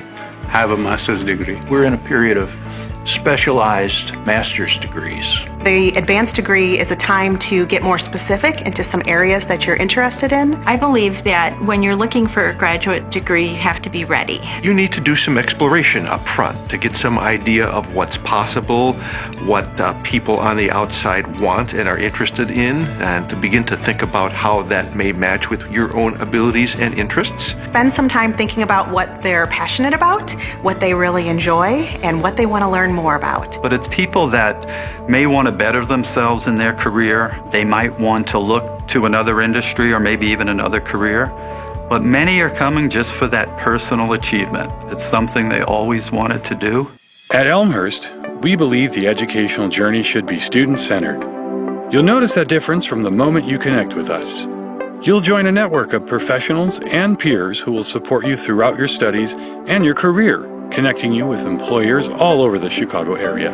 have a master's degree. We're in a period of specialized master's degrees. The advanced degree is a time to get more specific into some areas that you're interested in. I believe that when you're looking for a graduate degree, you have to be ready. You need to do some exploration up front to get some idea of what's possible, what people on the outside want and are interested in, and to begin to think about how that may match with your own abilities and interests. Spend some time thinking about what they're passionate about, what they really enjoy, and what they want to learn more about. But it's people that may want to better themselves in their career. They might want to look to another industry or maybe even another career. But many are coming just for that personal achievement. It's something they always wanted to do. At Elmhurst, we believe the educational journey should be student-centered. You'll notice that difference from the moment you connect with us. You'll join a network of professionals and peers who will support you throughout your studies and your career. connecting you with employers all over the Chicago area.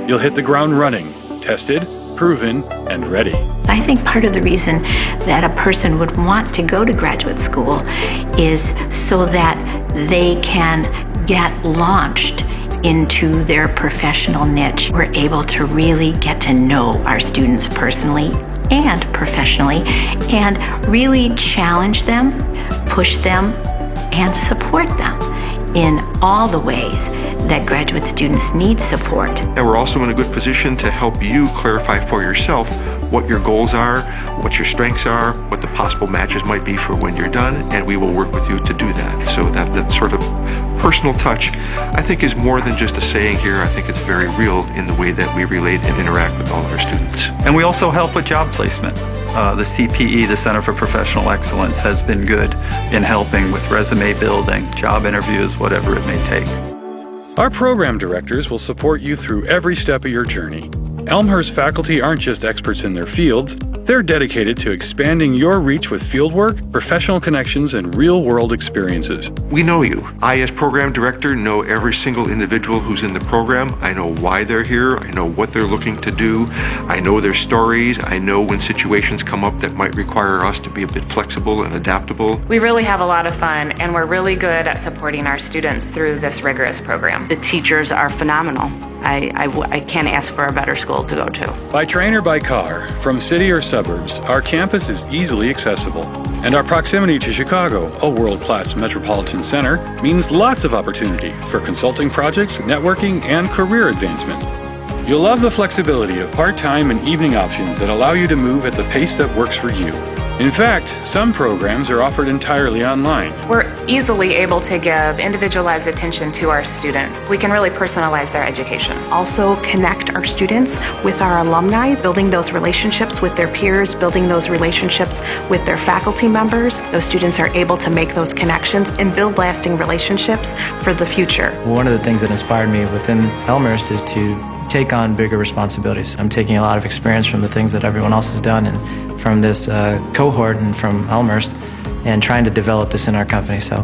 You'll hit the ground running, tested, proven, and ready. I think part of the reason that a person would want to go to graduate school is so that they can get launched into their professional niche. We're able to really get to know our students personally and professionally and really challenge them, push them, and support them in all the ways that graduate students need support. And we're also in a good position to help you clarify for yourself what your goals are, what your strengths are, what the possible matches might be for when you're done, and we will work with you to do that. So that sort of personal touch, I think, is more than just a saying here. I think it's very real in the way that we relate and interact with all of our students. And we also help with job placement. The CPE, the Center for Professional Excellence, has been good in helping with resume building, job interviews, whatever it may take. Our program directors will support you through every step of your journey. Elmhurst faculty aren't just experts in their fields, they're dedicated to expanding your reach with fieldwork, professional connections, and real-world experiences. We know you. I, as program director, know every single individual who's in the program. I know why they're here. I know what they're looking to do. I know their stories. I know when situations come up that might require us to be a bit flexible and adaptable. We really have a lot of fun, and we're really good at supporting our students through this rigorous program. The teachers are phenomenal. I can't ask for a better school to go to. By train or by car, from city or suburbs, our campus is easily accessible. And our proximity to Chicago, a world-class metropolitan center, means lots of opportunity for consulting projects, networking, and career advancement. You'll love the flexibility of part-time and evening options that allow you to move at the pace that works for you. In fact, some programs are offered entirely online. We're easily able to give individualized attention to our students. We can really personalize their education. Also connect our students with our alumni, building those relationships with their peers, building those relationships with their faculty members. Those students are able to make those connections and build lasting relationships for the future. One of the things that inspired me within Elmhurst is to take on bigger responsibilities. I'm taking a lot of experience from the things that everyone else has done and from this cohort and from Elmhurst and trying to develop this in our company. So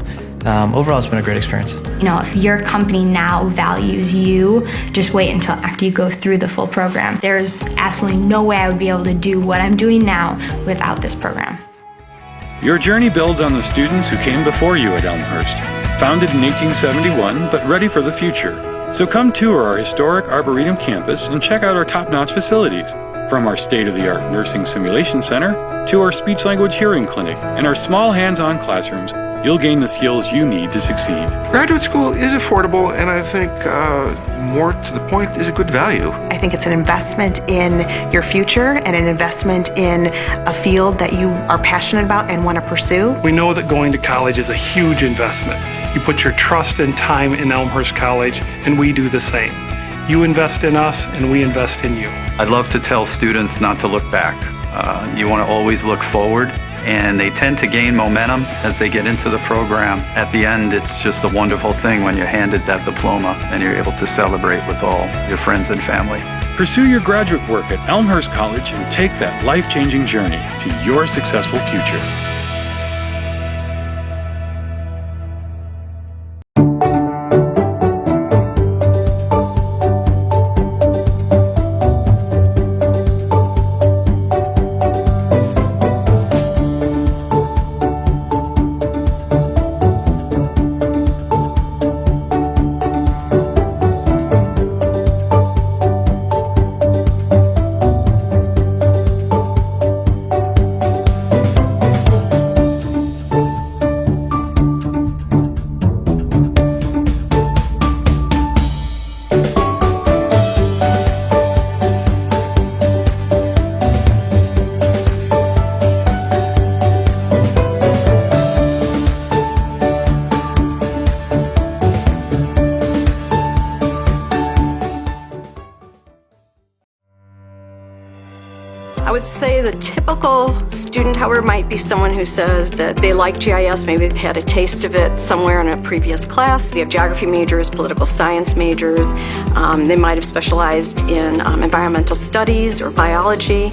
overall, it's been a great experience. You know, if your company now values you, just wait until after you go through the full program. There's absolutely no way I would be able to do what I'm doing now without this program. Your journey builds on the students who came before you at Elmhurst, founded in 1871 but ready for the future. So come tour our historic Arboretum campus and check out our top-notch facilities, from our state-of-the-art nursing simulation center to our speech-language hearing clinic and our small hands-on classrooms. You'll gain the skills you need to succeed. Graduate school is affordable, and I think more to the point is a good value. I think it's an investment in your future and an investment in a field that you are passionate about and want to pursue. We know that going to college is a huge investment. You put your trust and time in Elmhurst College, and we do the same. You invest in us, and we invest in you. I'd love to tell students not to look back. You want to always look forward, and they tend to gain momentum as they get into the program. At the end, it's just a wonderful thing when you're handed that diploma and you're able to celebrate with all your friends and family. Pursue your graduate work at Elmhurst College and take that life-changing journey to your successful future. I would say the typical student, however, might be someone who says that they like GIS, maybe they've had a taste of it somewhere in a previous class. We have geography majors, political science majors. They might have specialized in environmental studies or biology.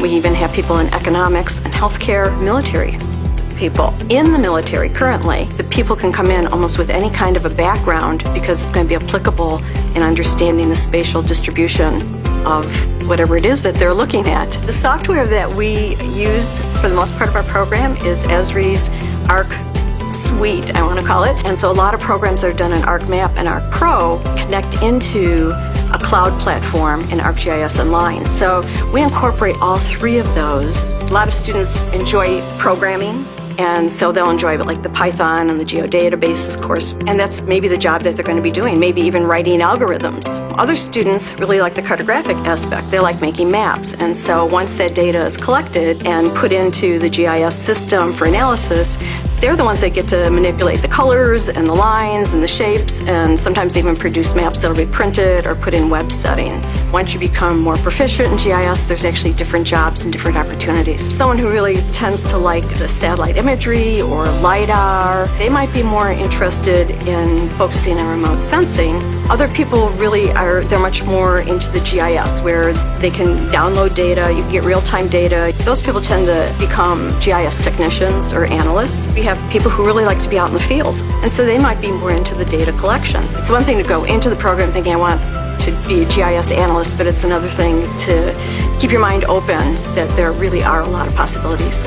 We even have people in economics and healthcare, military people in the military currently. The people can come in almost with any kind of a background because it's going to be applicable in understanding the spatial distribution of whatever it is that they're looking at. The software that we use for the most part of our program is Esri's ARC Suite, I want to call it. And so a lot of programs that are done in ArcMap and ArcPro connect into a cloud platform in ArcGIS Online. So we incorporate all three of those. A lot of students enjoy programming, and so they'll enjoy like the Python and the geodatabases course, and that's maybe the job that they're going to be doing, maybe even writing algorithms. Other students really like the cartographic aspect. They like making maps, and so once that data is collected and put into the GIS system for analysis, they're the ones that get to manipulate the colors and the lines and the shapes, and sometimes even produce maps that'll be printed or put in web settings. Once you become more proficient in GIS, there's actually different jobs and different opportunities. Someone who really tends to like the satellite imagery or LiDAR, they might be more interested in focusing on remote sensing. Other people really they're much more into the GIS, where they can download data, you can get real-time data. Those people tend to become GIS technicians or analysts. We have people who really like to be out in the field, and so they might be more into the data collection. It's one thing to go into the program thinking I want to be a GIS analyst, but it's another thing to keep your mind open that there really are a lot of possibilities.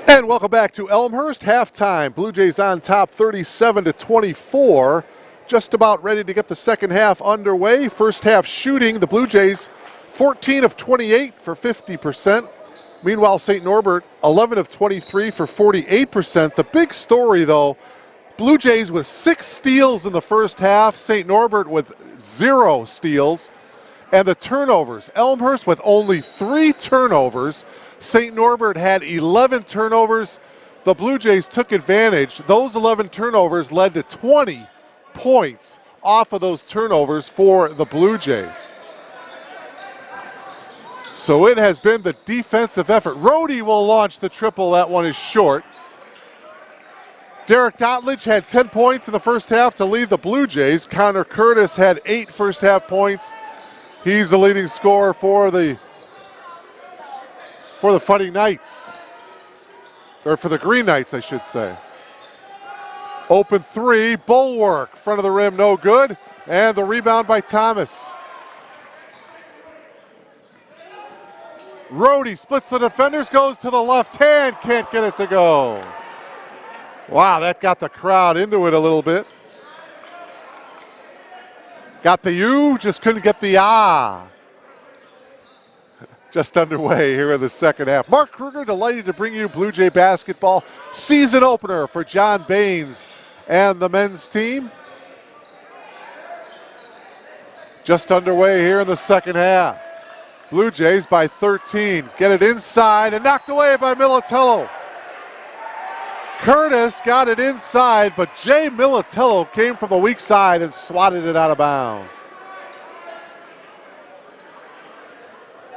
And welcome back to Elmhurst. Halftime. Blue Jays on top 37-24. Just about ready to get the second half underway. First half shooting, the Blue Jays 14 of 28 for 50%. Meanwhile, St. Norbert 11 of 23 for 48%. The big story, though, Blue Jays with 6 steals in the first half. St. Norbert with 0 steals. And the turnovers. Elmhurst with only 3 turnovers. St. Norbert had 11 turnovers. The Blue Jays took advantage. Those 11 turnovers led to 20 points off of those turnovers for the Blue Jays. So it has been the defensive effort. Rhodey will launch the triple. That one is short. Derek Dotledge had 10 points in the first half to lead the Blue Jays. Connor Curtis had 8 first half points. He's the leading scorer for the Fighting Knights, or for the Green Knights, I should say. Open 3, Bulwark, front of the rim, no good, and the rebound by Thomas. Rhodey splits the defenders, goes to the left hand, can't get it to go. Wow, that got the crowd into it a little bit. Got the U, just couldn't get the ah. Just underway here in the second half. Mark Kruger, delighted to bring you Blue Jay basketball season opener for John Baines and the men's team. Just underway here in the second half. Blue Jays by 13. Get it inside and knocked away by Militello. Curtis got it inside, but Jay Militello came from the weak side and swatted it out of bounds.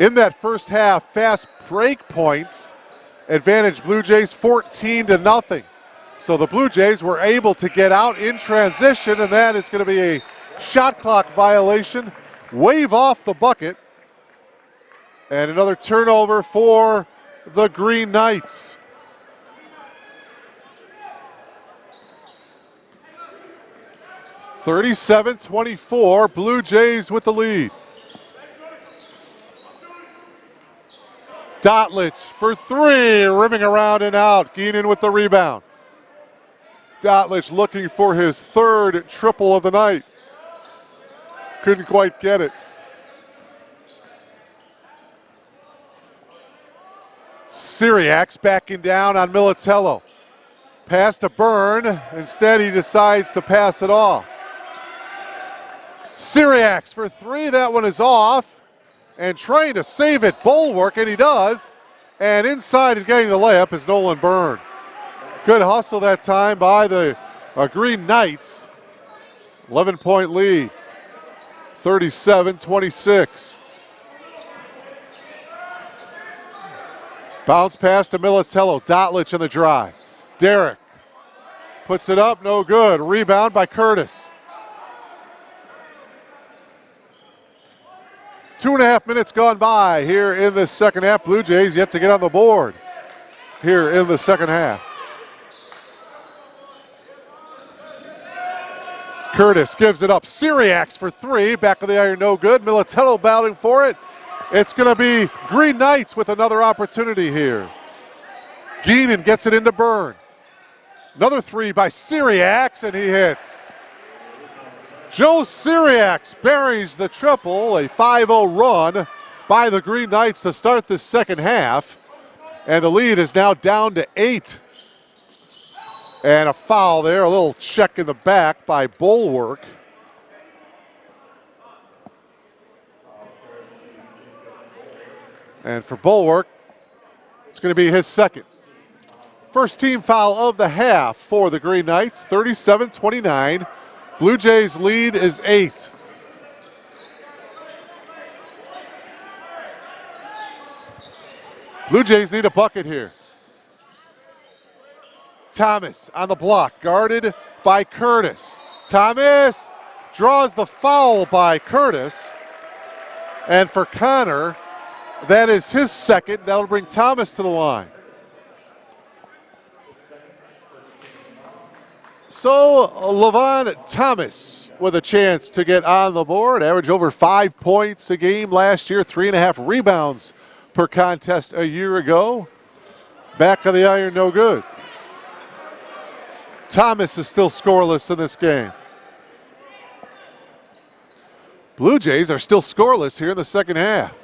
In that first half, fast break points, advantage Blue Jays 14-0. So the Blue Jays were able to get out in transition, and that is going to be a shot clock violation. Wave off the bucket. And another turnover for the Green Knights. (37-24), Blue Jays with the lead. Dotledge for 3, rimming around and out. Geenan with the rebound. Dotledge looking for his 3rd triple of the night. Couldn't quite get it. Syriacs backing down on Militello. Pass to Byrne. Instead, he decides to pass it off. Syriacs for three. That one is off. And trying to save it, Bulwark, and he does. And inside and getting the layup is Nolan Byrne. Good hustle that time by the Green Knights. 11-point lead, 37-26. Bounce pass to Militello. Dotlich in the drive. Derek puts it up, no good. Rebound by Curtis. 2.5 minutes gone by here in the second half. Blue Jays yet to get on the board here in the second half. Curtis gives it up. Syriacs for three. Back of the iron, no good. Militello battling for it. It's going to be Green Knights with another opportunity here. Geenan gets it into Byrne. Another three by Syriacs, and he hits. Joe Syriacs buries the triple, a 5-0 run by the Green Knights to start this second half. And the lead is now down to 8. And a foul there, a little check in the back by Bulwark. And for Bulwark, it's going to be his second. First team foul of the half for the Green Knights, 37-29. Blue Jays lead is 8. Blue Jays need a bucket here. Thomas on the block, guarded by Curtis. Thomas draws the foul by Curtis. And for Connor, that is his second. That'll bring Thomas to the line. So Levon Thomas with a chance to get on the board. Average over 5 points a game last year. 3.5 rebounds per contest a year ago. Back of the iron, no good. Thomas is still scoreless in this game. Blue Jays are still scoreless here in the second half.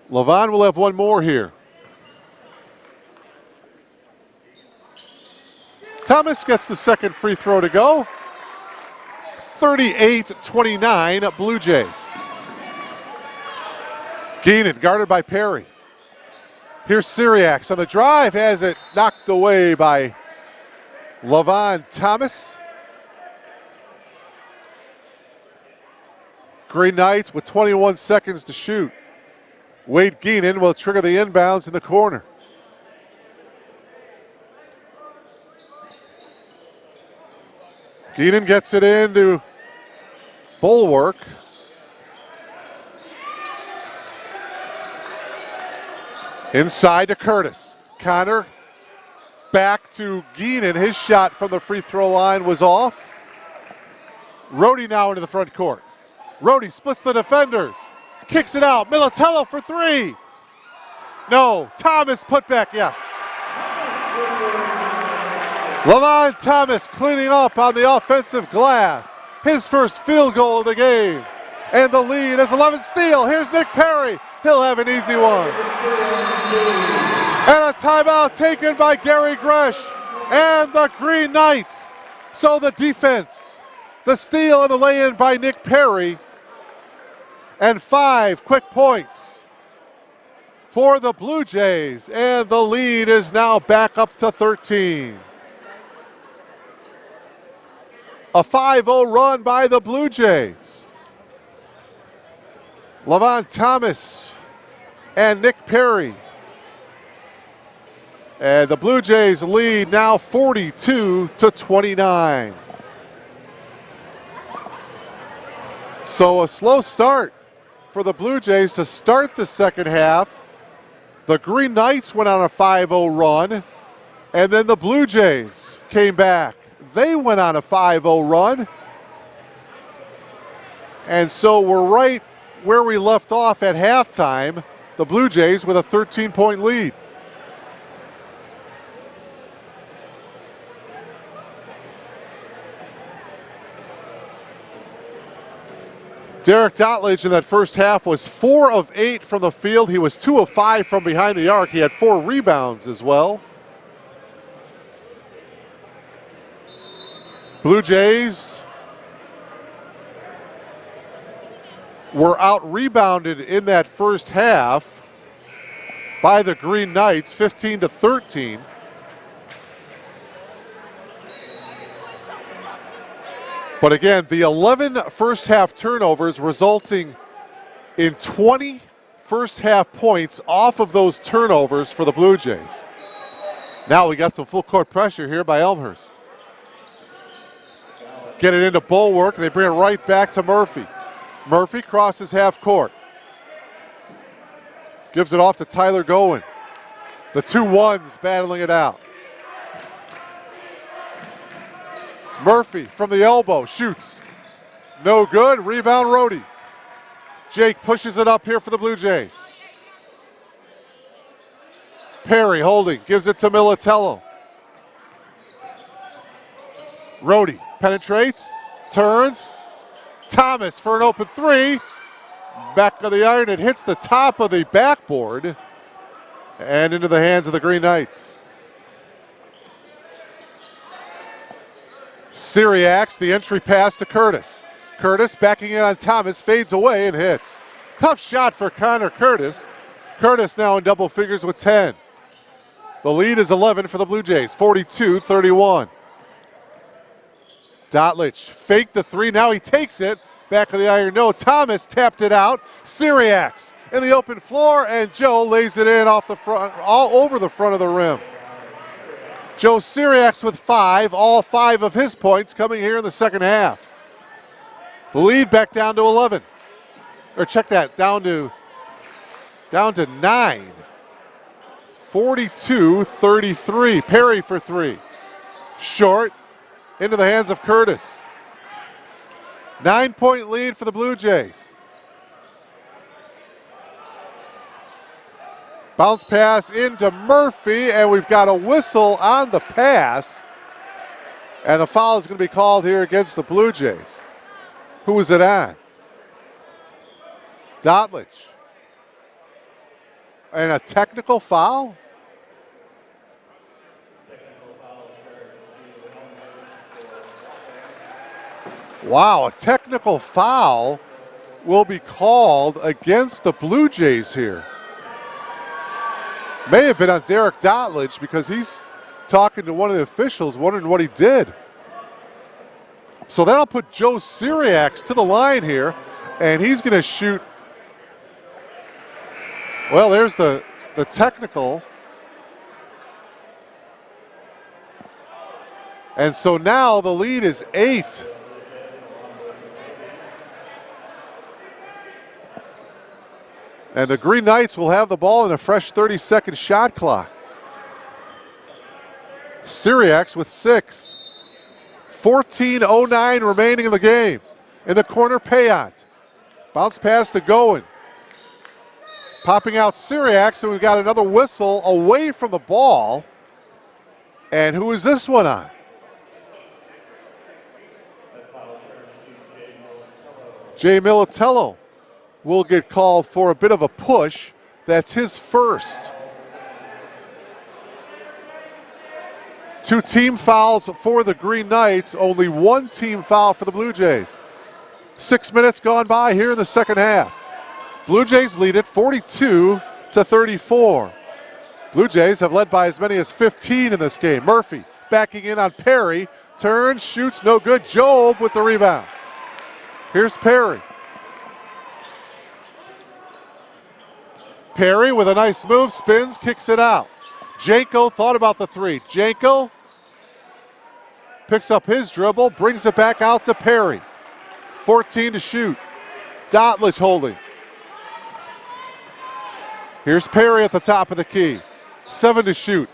Levon will have one more here. Thomas gets the second free throw to go. 38-29 Blue Jays. Geenan guarded by Perry. Here's Syriacs on the drive, has it knocked away by Levon Thomas. Green Knights with 21 seconds to shoot. Wade Geenan will trigger the inbounds in the corner. Geenan gets it into Bulwark. Inside to Curtis. Connor back to Geenan. His shot from the free throw line was off. Rhodey now into the front court. Rhodey splits the defenders. Kicks it out. Militello for three. No. Thomas put back, yes. Levon Thomas cleaning up on the offensive glass. His first field goal of the game. And the lead is 11 steal. Here's Nick Perry. He'll have an easy one. And a timeout taken by Gary Gresh and the Green Knights. So the defense, the steal and the lay-in by Nick Perry. And 5 quick points for the Blue Jays. And the lead is now back up to 13. A 5-0 run by the Blue Jays. Levon Thomas and Nick Perry. And the Blue Jays lead now 42-29. So a slow start for the Blue Jays to start the second half. The Green Knights went on a 5-0 run, and then the Blue Jays came back. They went on a 5-0 run. And so we're right where we left off at halftime, the Blue Jays with a 13-point lead. Derek Dotlich in that first half was 4 of 8 from the field. He was 2 of 5 from behind the arc. He had 4 rebounds as well. Blue Jays were out-rebounded in that first half by the Green Knights, 15-13. But again, the 11 first half turnovers resulting in 20 first half points off of those turnovers for the Blue Jays. Now we got some full court pressure here by Elmhurst. Get it into Bulwark. They bring it right back to Murphy. Murphy crosses half court. Gives it off to Tyler Gowen. The 2-1s battling it out. Murphy from the elbow shoots. No good. Rebound Rohde. Jake pushes it up here for the Blue Jays. Perry holding. Gives it to Militello. Rohde penetrates. Turns. Thomas for an open three. Back of the iron. It hits the top of the backboard and into the hands of the Green Knights. Syriacs, the entry pass to Curtis. Curtis backing it on Thomas, fades away and hits. Tough shot for Connor Curtis. Curtis now in double figures with 10. The lead is 11 for the Blue Jays, 42-31. Dotlich faked the three, now he takes it. Back of the iron, no. Thomas tapped it out. Syriacs in the open floor, and Joe lays it in off the front, all over the front of the rim. Joe Syriacs with 5, all 5 of his points coming here in the second half. The lead back down to 11. Or check that, down to 9. 42-33. Perry for 3. Short, into the hands of Curtis. 9-point lead for the Blue Jays. Bounce pass into Murphy, and we've got a whistle on the pass. And the foul is going to be called here against the Blue Jays. Who was it on? Dotlich. And a technical foul? Wow, a technical foul will be called against the Blue Jays here. May have been on Derek Dotlich because he's talking to one of the officials, wondering what he did. So that'll put Joe Syriacs to the line here, and he's going to shoot. Well, there's the technical. And so now the lead is 8. And the Green Knights will have the ball in a fresh 30-second shot clock. Syriacs with 6. 14:09 remaining in the game. In the corner, Payant. Bounce pass to Gowen. Popping out Syriacs, and we've got another whistle away from the ball. And who is this one on? Jay Militello will get called for a bit of a push. That's his first. 2 team fouls for the Green Knights, only 1 team foul for the Blue Jays. 6 minutes gone by here in the second half. Blue Jays lead it 42-34. Blue Jays have led by as many as 15 in this game. Murphy backing in on Perry, turns, shoots, no good. Job with the rebound. Here's Perry. Perry with a nice move, spins, kicks it out. Janko thought about the 3. Janko picks up his dribble, brings it back out to Perry. 14 to shoot. Dotlich holding. Here's Perry at the top of the key. 7 to shoot.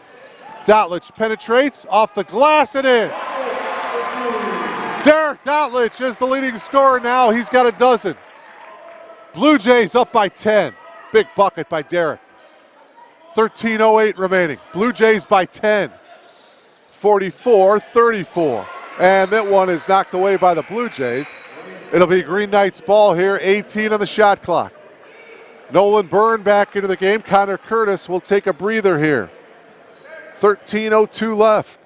Dotlich penetrates off the glass and in. Derek Dotlich is the leading scorer now. He's got a dozen. Blue Jays up by 10. Big bucket by Derek. 13:08 remaining. Blue Jays by 10. 44-34. And that one is knocked away by the Blue Jays. It'll be Green Knights ball here, 18 on the shot clock. Nolan Byrne back into the game. Connor Curtis will take a breather here. 13:02 left.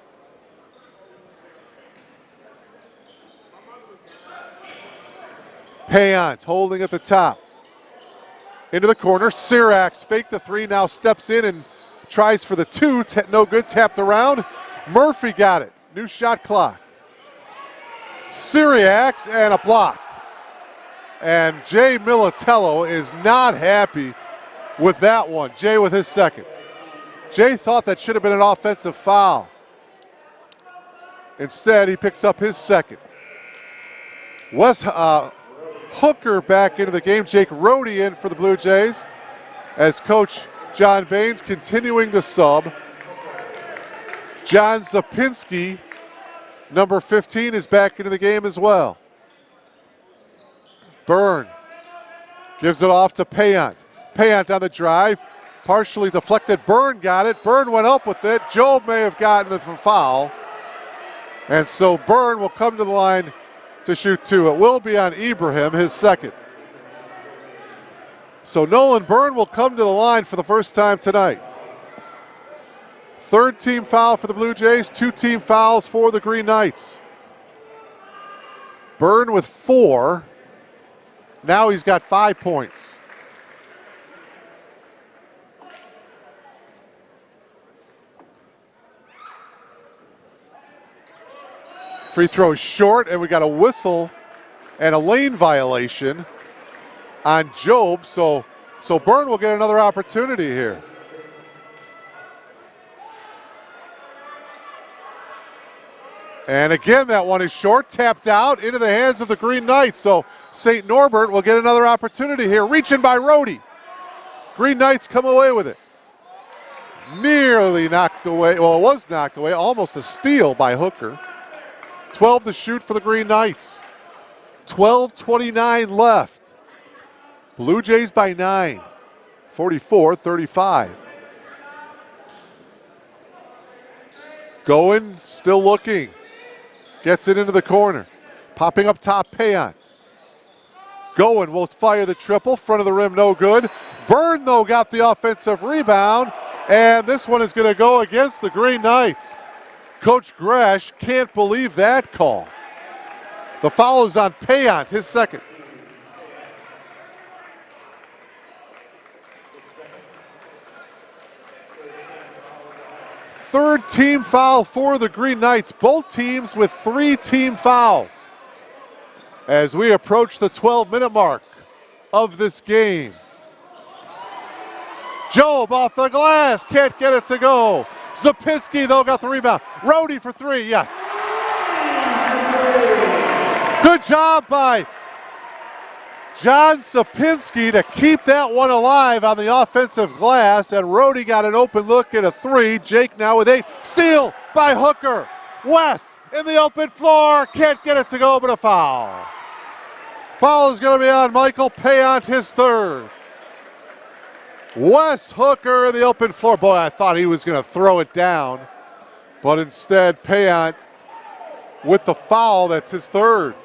Payant holding at the top. Into the corner, Sirax faked the three, now steps in and tries for the two, no good, tapped around. Murphy got it, new shot clock. Siriax and a block. And Jay Militello is not happy with that one. Jay with his second. Jay thought that should have been an offensive foul. Instead, he picks up his second. Wes Hooker back into the game. Jake Rohde in for the Blue Jays as Coach John Baines continuing to sub. John Zapinski, number 15, is back into the game as well. Byrne gives it off to Payant. Payant on the drive, partially deflected. Byrne got it. Byrne went up with it. Job may have gotten it for foul. And so Byrne will come to the line to shoot two. It will be on Ibrahim, his second. So Nolan Byrne will come to the line for the first time tonight. Third team foul for the Blue Jays, 2 team fouls for the Green Knights. Byrne with 4. Now he's got 5 points. Free throw is short, and we got a whistle and a lane violation on Job, so Byrne will get another opportunity here. And again, that one is short, tapped out into the hands of the Green Knights, so St. Norbert will get another opportunity here. Reaching by Rohde. Green Knights come away with it. Nearly knocked away, well, it was knocked away, almost a steal by Hooker. 12 to shoot for the Green Knights. 12:29 left. Blue Jays by 9. 44-35. Going, still looking. Gets it into the corner. Popping up top, Payant. Going will fire the triple. Front of the rim, no good. Byrne, though, got the offensive rebound. And this one is going to go against the Green Knights. Coach Gresh can't believe that call. The foul is on Payant, his second. Third team foul for the Green Knights. Both teams with 3 team fouls. As we approach the 12-minute mark of this game. Job off the glass, can't get it to go. Zapinski, though, got the rebound. Rohde for 3, yes. Good job by John Zapinski to keep that one alive on the offensive glass, and Rohde got an open look at a 3. Jake now with 8. Steal by Hooker. Wes in the open floor, can't get it to go, but a foul. Foul is going to be on Michael Payant, his third. Wes Hooker in the open floor. Boy, I thought he was going to throw it down, but instead Payant with the foul, that's his third.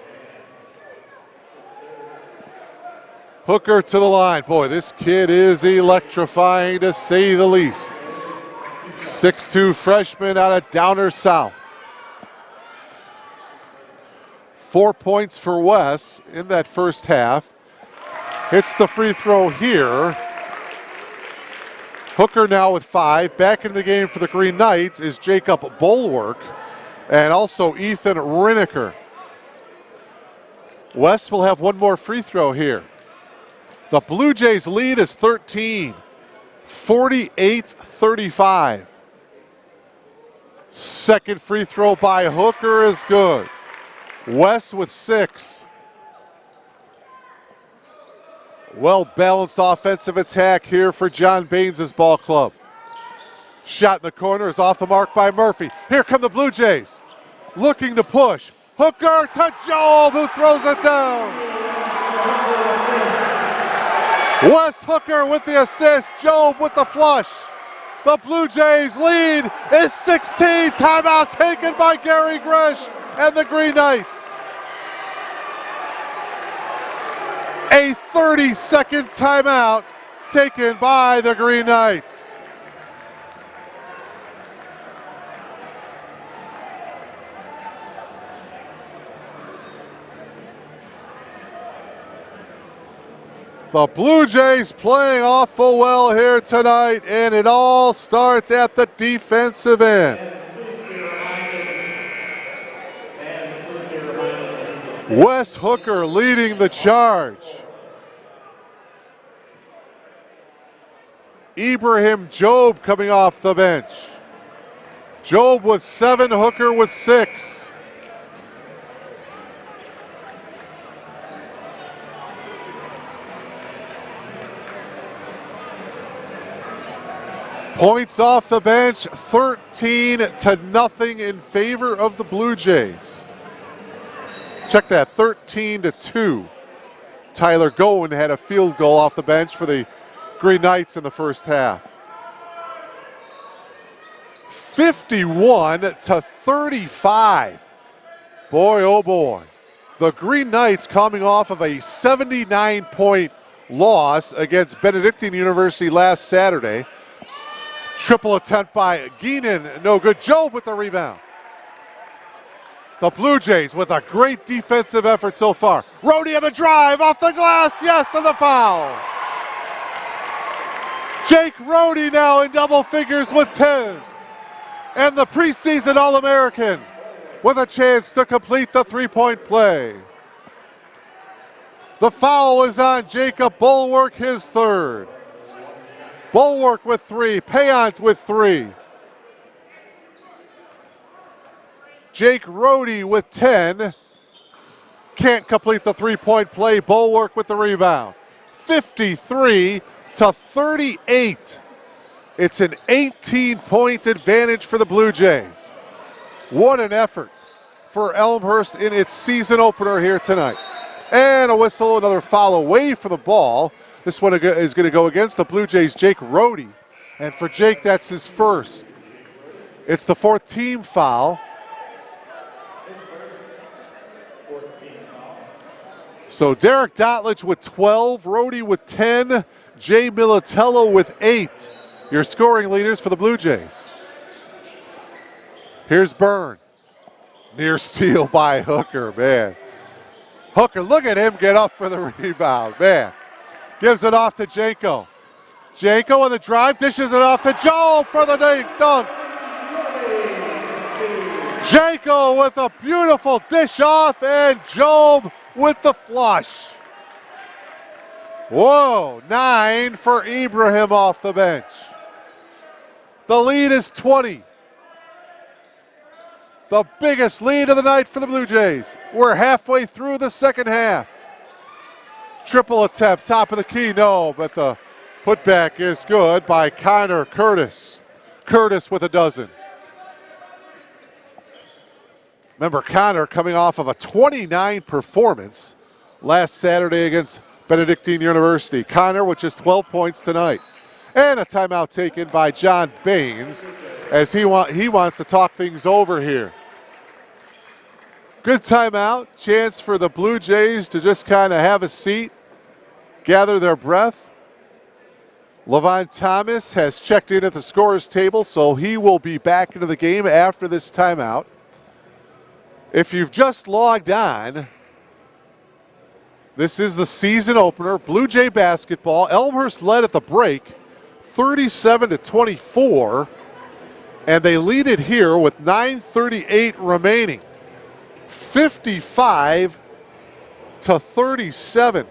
Hooker to the line. Boy, this kid is electrifying to say the least. 6'2" freshman out of Downer South. 4 points for Wes in that first half. Hits the free throw here. Hooker now with 5. Back in the game for the Green Knights is Jacob Bulwark and also Ethan Riniker. Wes will have one more free throw here. The Blue Jays lead is 13, 48-35. Second free throw by Hooker is good. Wes with 6. Well-balanced offensive attack here for John Baines' ball club. Shot in the corner is off the mark by Murphy. Here come the Blue Jays. Looking to push. Hooker to Job, who throws it down. Wes Hooker with the assist. Job with the flush. The Blue Jays lead is 16. Timeout taken by Gary Gresh and the Green Knights. A 30-second timeout taken by the Green Knights. The Blue Jays playing awful well here tonight, and it all starts at the defensive end. Wes Hooker leading the charge. Ibrahim Job coming off the bench. Job with 7, Hooker with 6. Points off the bench, 13-0 in favor of the Blue Jays. Check that, 13-2. Tyler Gowen had a field goal off the bench for the Green Knights in the first half. 51-35. Boy, oh boy. The Green Knights coming off of a 79-point loss against Benedictine University last Saturday. Triple attempt by Geenan, no good. Job with the rebound. The Blue Jays with a great defensive effort so far. Rohde on the drive, off the glass, yes, and the foul. Jake Rohde now in double figures with 10. And the preseason All-American with a chance to complete the three-point play. The foul is on Jacob Bulwark, his third. Bulwark with 3, Payant with 3. Jake Rohde with 10. Can't complete the three-point play. Bulwark with the rebound. 53-38. It's an 18-point advantage for the Blue Jays. What an effort for Elmhurst in its season opener here tonight. And a whistle, another foul away from the ball. This one is going to go against the Blue Jays, Jake Rohde. And for Jake, that's his first. It's the 4th team foul. So Derek Dotledge with 12, Rohde with 10, Jay Militello with 8. Your scoring leaders for the Blue Jays. Here's Byrne. Near steal by Hooker, man. Hooker, look at him get up for the rebound, man. Gives it off to Janko. Janko on the drive, dishes it off to Job for the dunk. Janko with a beautiful dish off, and Job with the flush. Whoa, 9 for Ibrahim off the bench. The lead is 20. The biggest lead of the night for the Blue Jays. We're halfway through the second half. Triple attempt, top of the key, no, but the putback is good by Connor Curtis. Curtis with a dozen. Remember, Connor coming off of a 29 performance last Saturday against Benedictine University. Connor with just 12 points tonight. And a timeout taken by John Baines as he wants to talk things over here. Good timeout, chance for the Blue Jays to just kind of have a seat, gather their breath. Levon Thomas has checked in at the scorer's table, so he will be back into the game after this timeout. If you've just logged on, this is the season opener, Blue Jay basketball. Elmhurst led at the break, 37-24, and they lead it here with 9:38 remaining. 55-37,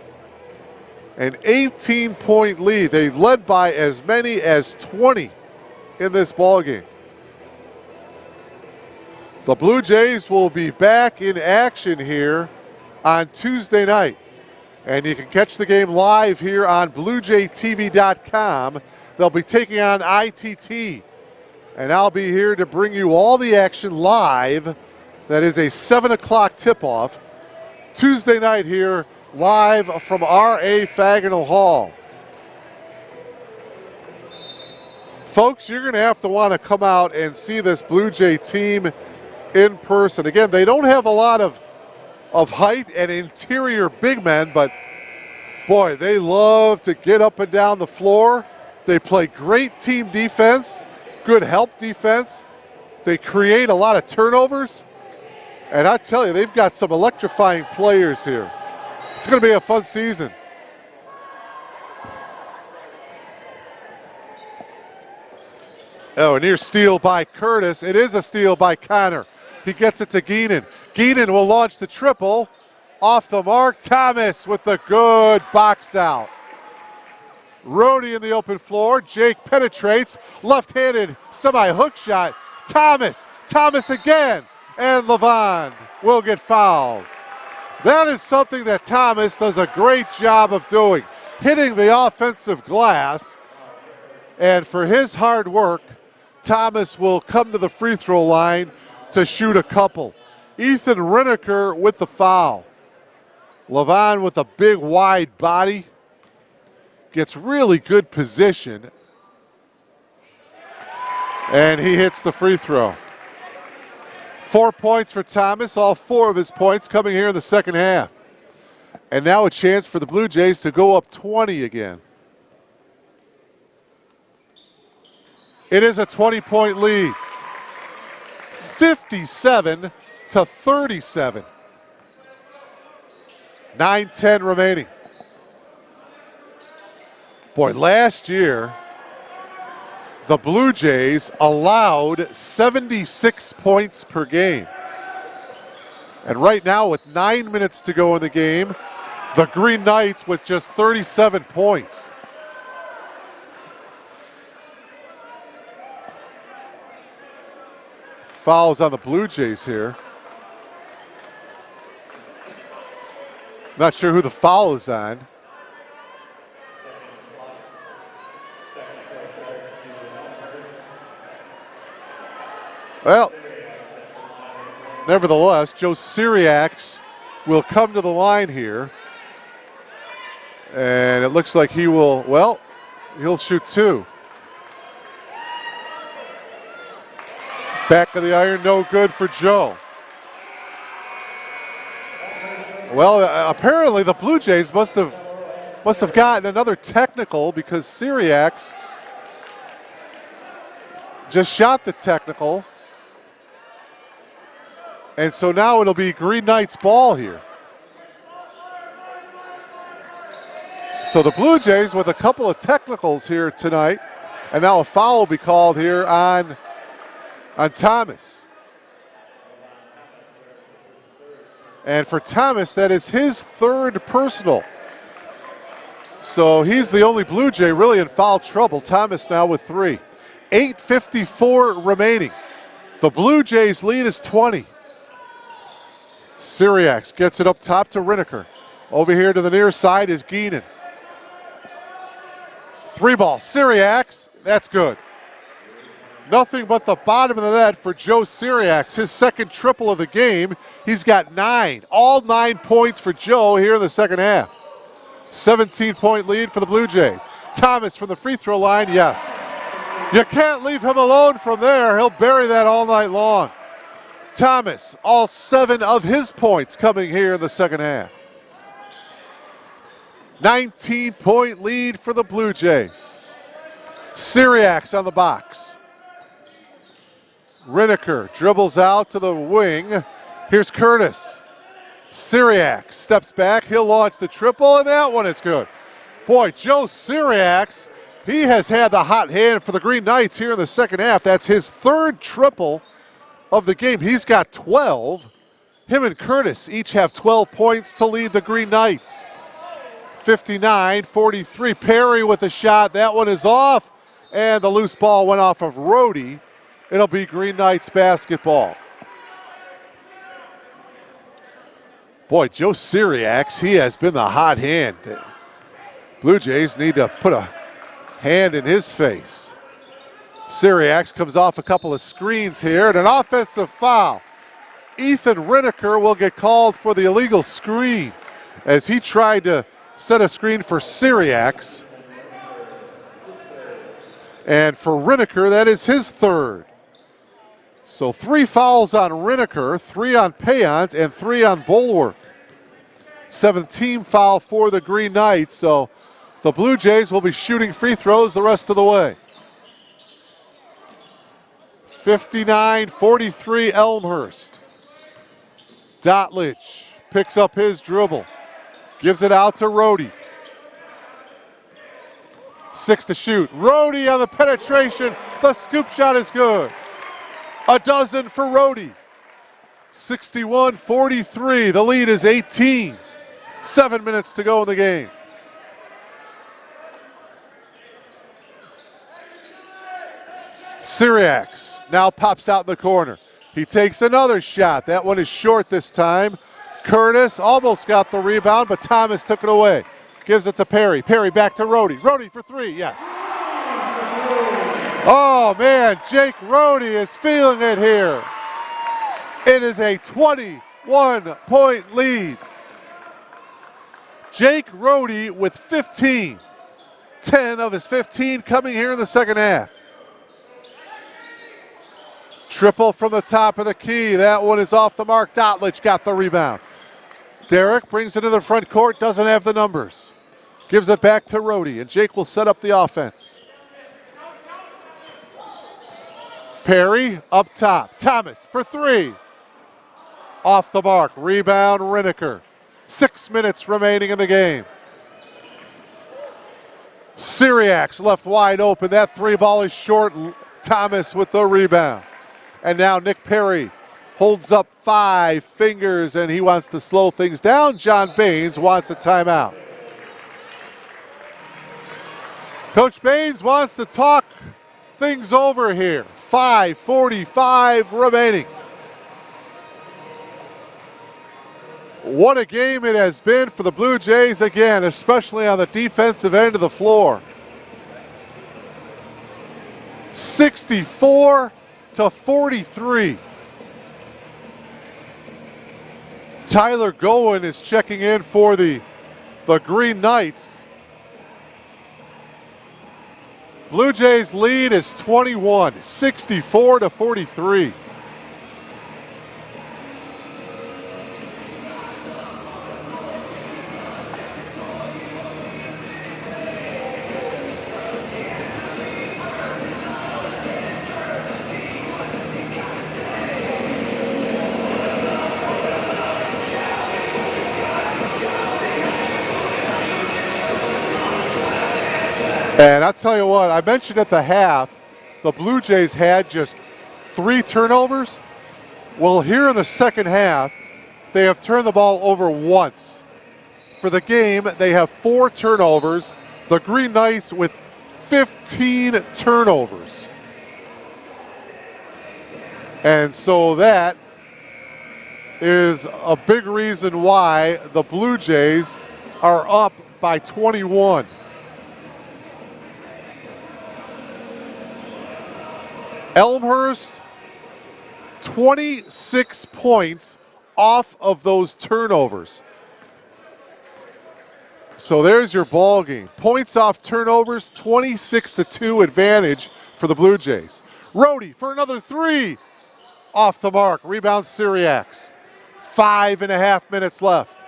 an 18-point lead. They led by as many as 20 in this ballgame. The Blue Jays will be back in action here on Tuesday night, and you can catch the game live here on BlueJayTV.com. They'll be taking on ITT, and I'll be here to bring you all the action live. That is a 7 o'clock tip-off. Tuesday night here, live from R.A. Fagnall Hall. Folks, you're going to have to want to come out and see this Blue Jay team in person. Again, they don't have a lot of height and interior big men, but boy, they love to get up and down the floor. They play great team defense, good help defense. They create a lot of turnovers. And I tell you, they've got some electrifying players here. It's going to be a fun season. Oh, a near steal by Curtis. It is a steal by Connor. He gets it to Geenan. Geenan will launch the triple. Off the mark, Thomas with the good box out. Rhodey in the open floor. Jake penetrates. Left-handed semi-hook shot. Thomas again. And Levon will get fouled. That is something that Thomas does a great job of doing. Hitting the offensive glass. And for his hard work, Thomas will come to the free throw line to shoot a couple. Ethan Rineker with the foul. Levon with a big wide body. Gets really good position. And he hits the free throw. 4 points for Thomas, all 4 of his points coming here in the second half. And now a chance for the Blue Jays to go up 20 again. It is a 20-point lead. 57-37. 9:10 remaining. Boy, last year, the Blue Jays allowed 76 points per game. And right now, with 9 minutes to go in the game, the Green Knights with just 37 points. Fouls on the Blue Jays here. Not sure who the foul is on. Well, nevertheless, Joe Syriacs will come to the line here. And it looks like he will, well, he'll shoot 2. Back of the iron, no good for Joe. Well, apparently the Blue Jays must have gotten another technical because Syriacs just shot the technical. And so now it'll be Green Knights ball here. So the Blue Jays with a couple of technicals here tonight. And now a foul will be called here on Thomas. And for Thomas, that is his 3rd personal. So he's the only Blue Jay really in foul trouble. Thomas now with 3. 8:54 remaining. The Blue Jays lead is 20. Syriacs gets it up top to Rineker. Over here to the near side is Geenan. 3 ball, Syriacs, that's good. Nothing but the bottom of the net for Joe Syriacs, his 2nd triple of the game. He's got 9, all 9 points for Joe here in the second half. 17-point lead for the Blue Jays. Thomas from the free throw line, yes. You can't leave him alone from there. He'll bury that all night long. Thomas, all 7 of his points coming here in the second half. 19-point lead for the Blue Jays. Syriacs on the box. Rineker dribbles out to the wing. Here's Curtis. Syriacs steps back. He'll launch the triple, and that one is good. Boy, Joe Syriacs, he has had the hot hand for the Green Knights here in the second half. That's his 3rd triple of the game. He's got 12. Him and Curtis each have 12 points to lead the Green Knights. 59-43. Perry with a shot. That one is off, and the loose ball went off of Rhodey. It'll be Green Knights basketball. Boy, Joe Syriacs, he has been the hot hand. Blue Jays need to put a hand in his face. Syriacs comes off a couple of screens here, and an offensive foul. Ethan Rineker will get called for the illegal screen as he tried to set a screen for Syriacs. And for Rineker, that is his 3rd. So 3 fouls on Rineker, 3 on Payons, and 3 on Bulwark. 7th-team foul for the Green Knights, so the Blue Jays will be shooting free throws the rest of the way. 59-43 Elmhurst. Dotlich picks up his dribble, gives it out to Rhodey. 6 to shoot. Rhodey on the penetration. The scoop shot is good. A dozen for Rhodey. 61-43. The lead is 18. 7 minutes to go in the game. Syriacs now pops out in the corner. He takes another shot. That one is short this time. Curtis almost got the rebound, but Thomas took it away. Gives it to Perry. Perry back to Rhodey. Rhodey for three, yes. Oh man, Jake Rhodey is feeling it here. It is a 21-point lead. Jake Rhodey with 15. 10 of his 15 coming here in the second half. Triple from the top of the key. That one is off the mark. Dotlich got the rebound. Derek brings it to the front court, doesn't have the numbers. Gives it back to Rhodey, and Jake will set up the offense. Perry up top. Thomas for three. Off the mark. Rebound, Riniker. 6 minutes remaining in the game. Syriacs left wide open. That three ball is short. Thomas with the rebound. And now Nick Perry holds up 5 fingers, and he wants to slow things down. John Baines wants a timeout. Coach Baines wants to talk things over here. 5:45 remaining. What a game it has been for the Blue Jays again, especially on the defensive end of the floor. 64-43. Tyler Gowen is checking in for the Green Knights. Blue Jays lead is 21, 64-43. And I'll tell you what, I mentioned at the half, the Blue Jays had just 3 turnovers. Well, here in the second half, they have turned the ball over once. For the game, they have 4 turnovers. The Green Knights with 15 turnovers. And so that is a big reason why the Blue Jays are up by 21. Elmhurst, 26 points off of those turnovers. So there's your ball game. Points off turnovers, 26-2 advantage for the Blue Jays. Rhodey for another 3. Off the mark. Rebound Syriacs. 5.5 minutes left.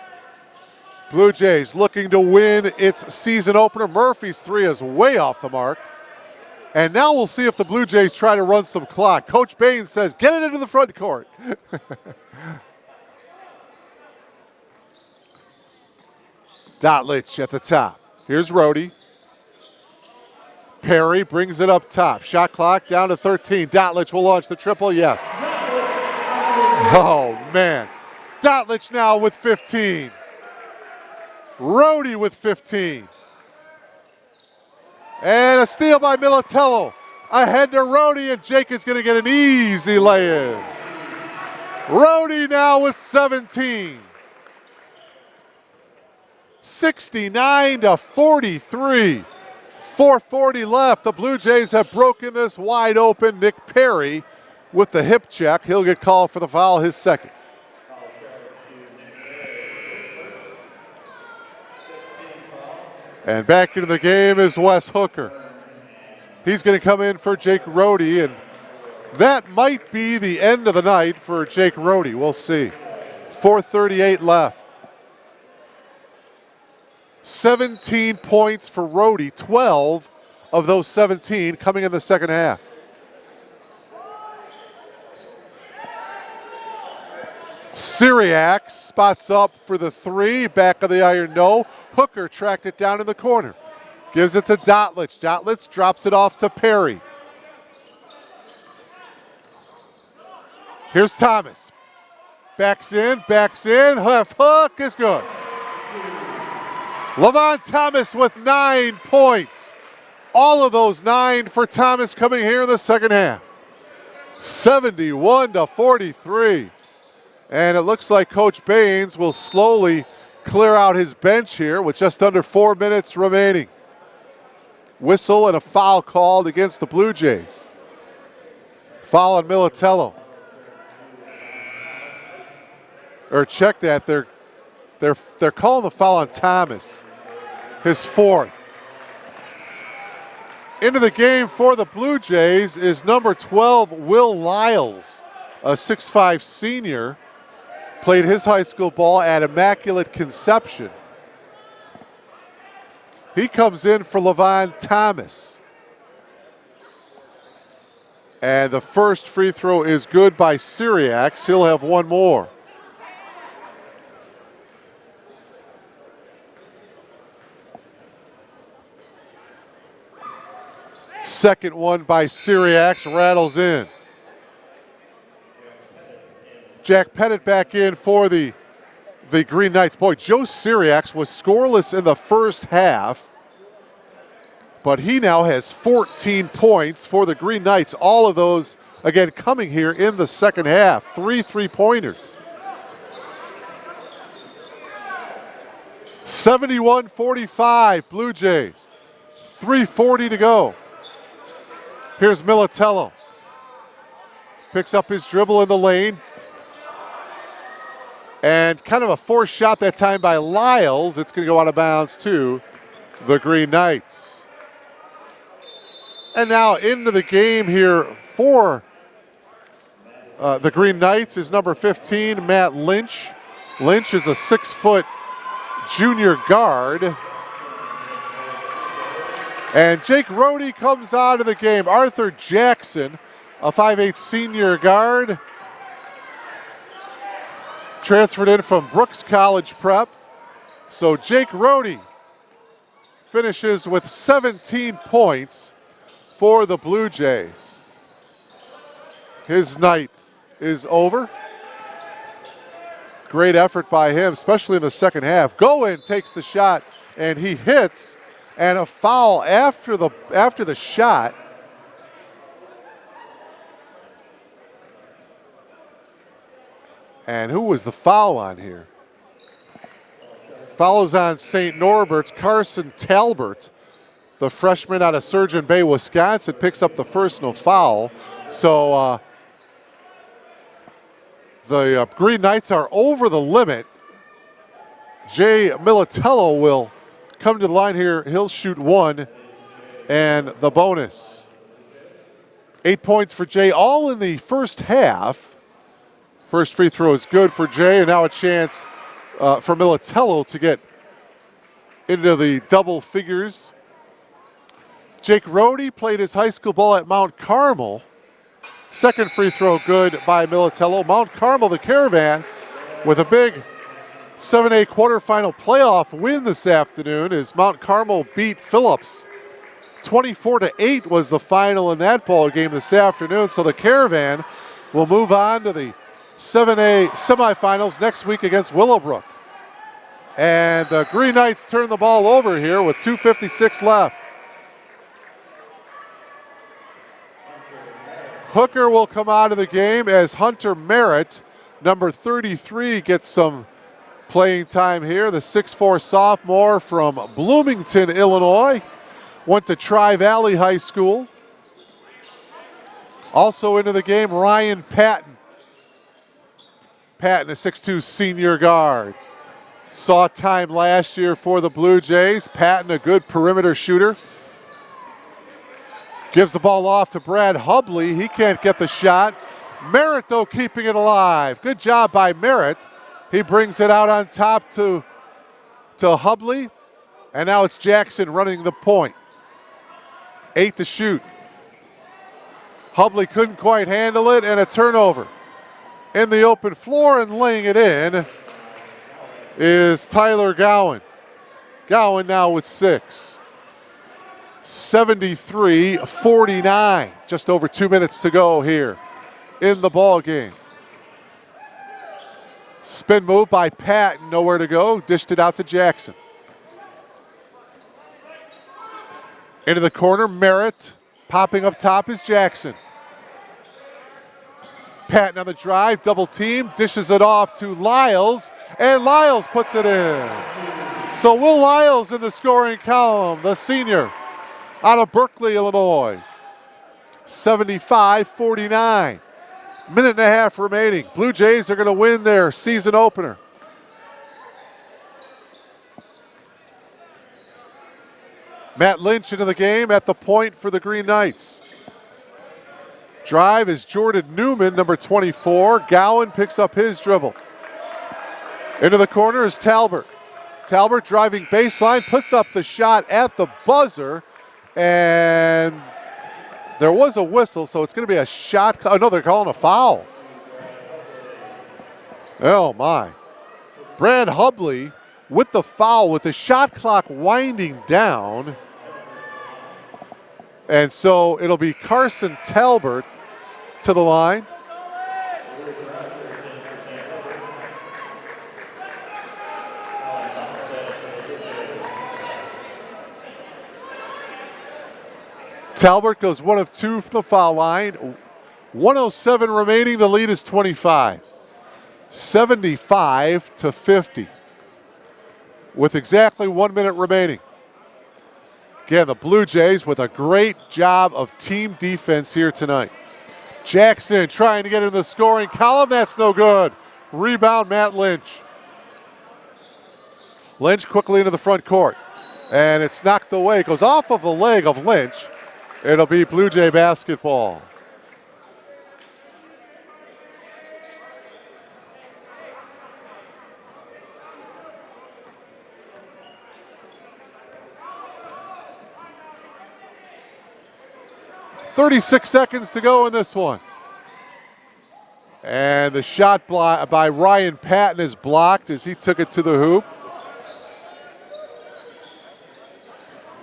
Blue Jays looking to win its season opener. Murphy's 3 is way off the mark. And now we'll see if the Blue Jays try to run some clock. Coach Baines says, get it into the front court. Dotlich at the top. Here's Rhodey. Perry brings it up top. Shot clock down to 13. Dotlich will launch the triple, yes. Oh, man. Dotlich now with 15. Rhodey with 15. And a steal by Militello. Ahead to Rhodey, and Jake is going to get an easy lay-in. Rhodey now with 17. 69-43. 4:40 left. The Blue Jays have broken this wide open. Nick Perry with the hip check. He'll get called for the foul, his second. And back into the game is Wes Hooker. He's going to come in for Jake Rhodey, and that might be the end of the night for Jake Rhodey. We'll see. 4:38 left. 17 points for Rhodey, 12 of those 17 coming in the second half. Syriac spots up for the 3, back of the iron, no. Hooker tracked it down in the corner. Gives it to Dotlich. Dotlich drops it off to Perry. Here's Thomas. Backs in. Left hook is good. Levon Thomas with 9 points. All of those 9 for Thomas coming here in the second half. 71-43. And it looks like Coach Baines will slowly clear out his bench here with just under 4 minutes remaining. Whistle and a foul called against the Blue Jays. Foul on Militello. Or check that, they're calling the foul on Thomas, his 4th. Into the game for the Blue Jays is number 12, Will Lyles, a 6'5" senior. Played his high school ball at Immaculate Conception. He comes in for Levon Thomas. And the first free throw is good by Syriacs. He'll have one more. Second one by Syriacs rattles in. Jack Pettit back in for the Green Knights. Boy, Joe Syriacs was scoreless in the first half, but he now has 14 points for the Green Knights. All of those, again, coming here in the second half. 3 3-pointers. 71-45, Blue Jays. 3:40 to go. Here's Militello. Picks up his dribble in the lane. And kind of a forced shot that time by Lyles. It's going to go out of bounds to the Green Knights. And now into the game here for the Green Knights is number 15, Matt Lynch. Lynch is a 6-foot junior guard. And Jake Rohde comes out of the game. Arthur Jackson, a 5'8" senior guard. Transferred in from Brooks College Prep. So Jake Rohde finishes with 17 points for the Blue Jays. His night is over. Great effort by him, especially in the second half. Goin takes the shot and he hits, and a foul after the shot. And who was the foul on here? Foul is on St. Norbert's. Carson Talbert, the freshman out of Surgeon Bay, Wisconsin, picks up the personal foul. So the Green Knights are over the limit. Jay Militello will come to the line here. He'll shoot 1 and the bonus. 8 points for Jay, all in the first half. First free throw is good for Jay, and now a chance for Militello to get into the double figures. Jake Rohde played his high school ball at Mount Carmel. Second free throw good by Militello. Mount Carmel, the Caravan, with a big 7A quarterfinal playoff win this afternoon as Mount Carmel beat Phillips. 24-8 was the final in that ball game this afternoon. So the Caravan will move on to the 7A semifinals next week against Willowbrook. And the Green Knights turn the ball over here with 2:56 left. Hooker will come out of the game as Hunter Merritt, number 33, gets some playing time here. The 6'4" sophomore from Bloomington, Illinois. Went to Tri-Valley High School. Also into the game, Ryan Patton. Patton, a 6'2" senior guard. Saw time last year for the Blue Jays. Patton, a good perimeter shooter. Gives the ball off to Brad Hubley. He can't get the shot. Merritt, though, keeping it alive. Good job by Merritt. He brings it out on top to Hubley. And now it's Jackson running the point. 8 to shoot. Hubley couldn't quite handle it, and a turnover. In the open floor and laying it in is Tyler Gowan. Gowan now with 6. 73-49. Just over 2 minutes to go here in the ball game. Spin move by Patton, nowhere to go. Dished it out to Jackson. Into the corner, Merritt. Popping up top is Jackson. Patton on the drive, double team, dishes it off to Lyles, and Lyles puts it in. So Will Lyles in the scoring column, the senior out of Berkeley, Illinois. 75-49. Minute and a half remaining. Blue Jays are going to win their season opener. Matt Lynch into the game at the point for the Green Knights. Drive is Jordan Newman, number 24. Gowan picks up his dribble. Into the corner is Talbert. Talbert driving baseline, puts up the shot at the buzzer, and there was a whistle, so it's going to be a shot. Oh, no, they're calling a foul. Oh, my. Brad Hubley with the foul, with the shot clock winding down. And so it'll be Carson Talbert to the line. Talbert goes 1 of 2 from the foul line. 1:07 remaining. The lead is 25. 75-50. With exactly 1 minute remaining. Again, the Blue Jays with a great job of team defense here tonight. Jackson trying to get in the scoring column. That's no good. Rebound, Matt Lynch. Lynch quickly into the front court. And it's knocked away. It goes off of the leg of Lynch. It'll be Blue Jay basketball. .36 seconds to go in this one. And the shot by Ryan Patton is blocked as he took it to the hoop.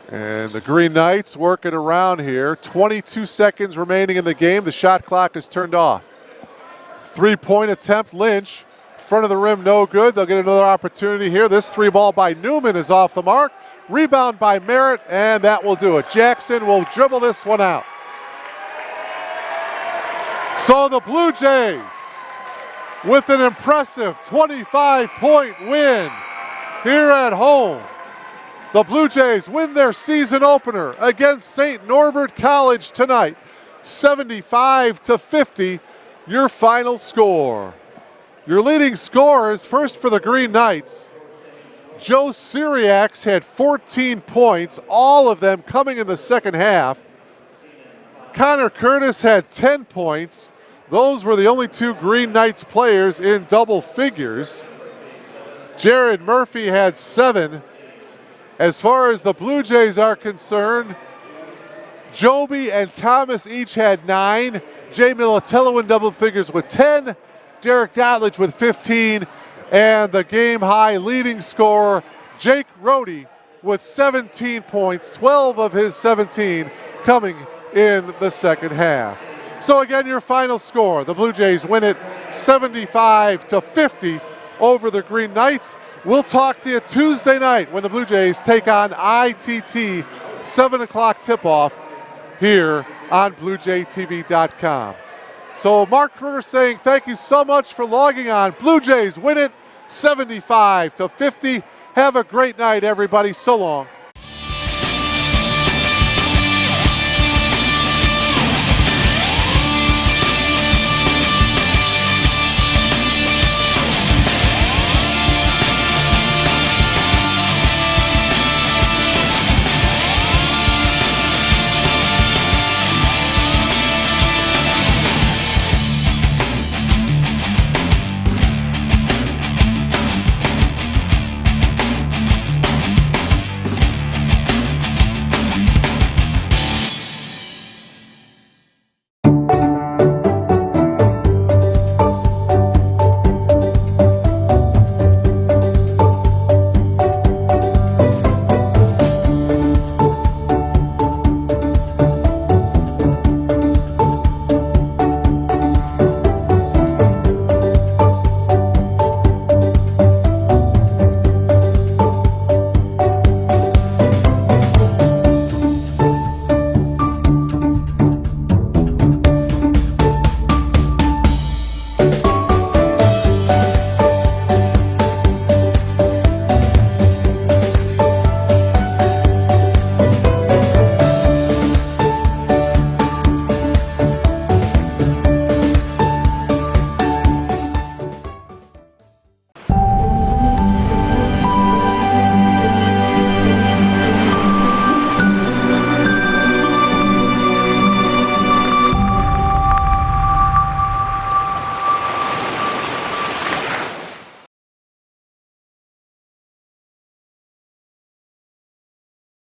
And the Green Knights working around here. 22 seconds remaining in the game. The shot clock is turned off. 3-point attempt, Lynch. Front of the rim, no good. They'll get another opportunity here. This 3 ball by Newman is off the mark. Rebound by Merritt, and that will do it. Jackson will dribble this one out. So the Blue Jays with an impressive 25-point win here at home. The Blue Jays win their season opener against St. Norbert College tonight. 75-50, your final score. Your leading scorers, first for the Green Knights. Joe Syriacs had 14 points, all of them coming in the second half. Connor Curtis had 10 points. Those were the only 2 Green Knights players in double figures. Jared Murphy had 7. As far as the Blue Jays are concerned, Joby and Thomas each had 9. Jay Militello in double figures with 10. Derek Dotledge with 15. And the game-high leading scorer, Jake Rohde, with 17 points, 12 of his 17 coming in the second half. So again, your final score, the Blue Jays win it 75-50 over the Green Knights. We'll talk to you Tuesday night when the Blue Jays take on ITT, 7 o'clock tip-off here on BlueJayTV.com. So Mark Kruger saying thank you so much for logging on. Blue Jays win it 75-50. Have a great night, everybody. So long.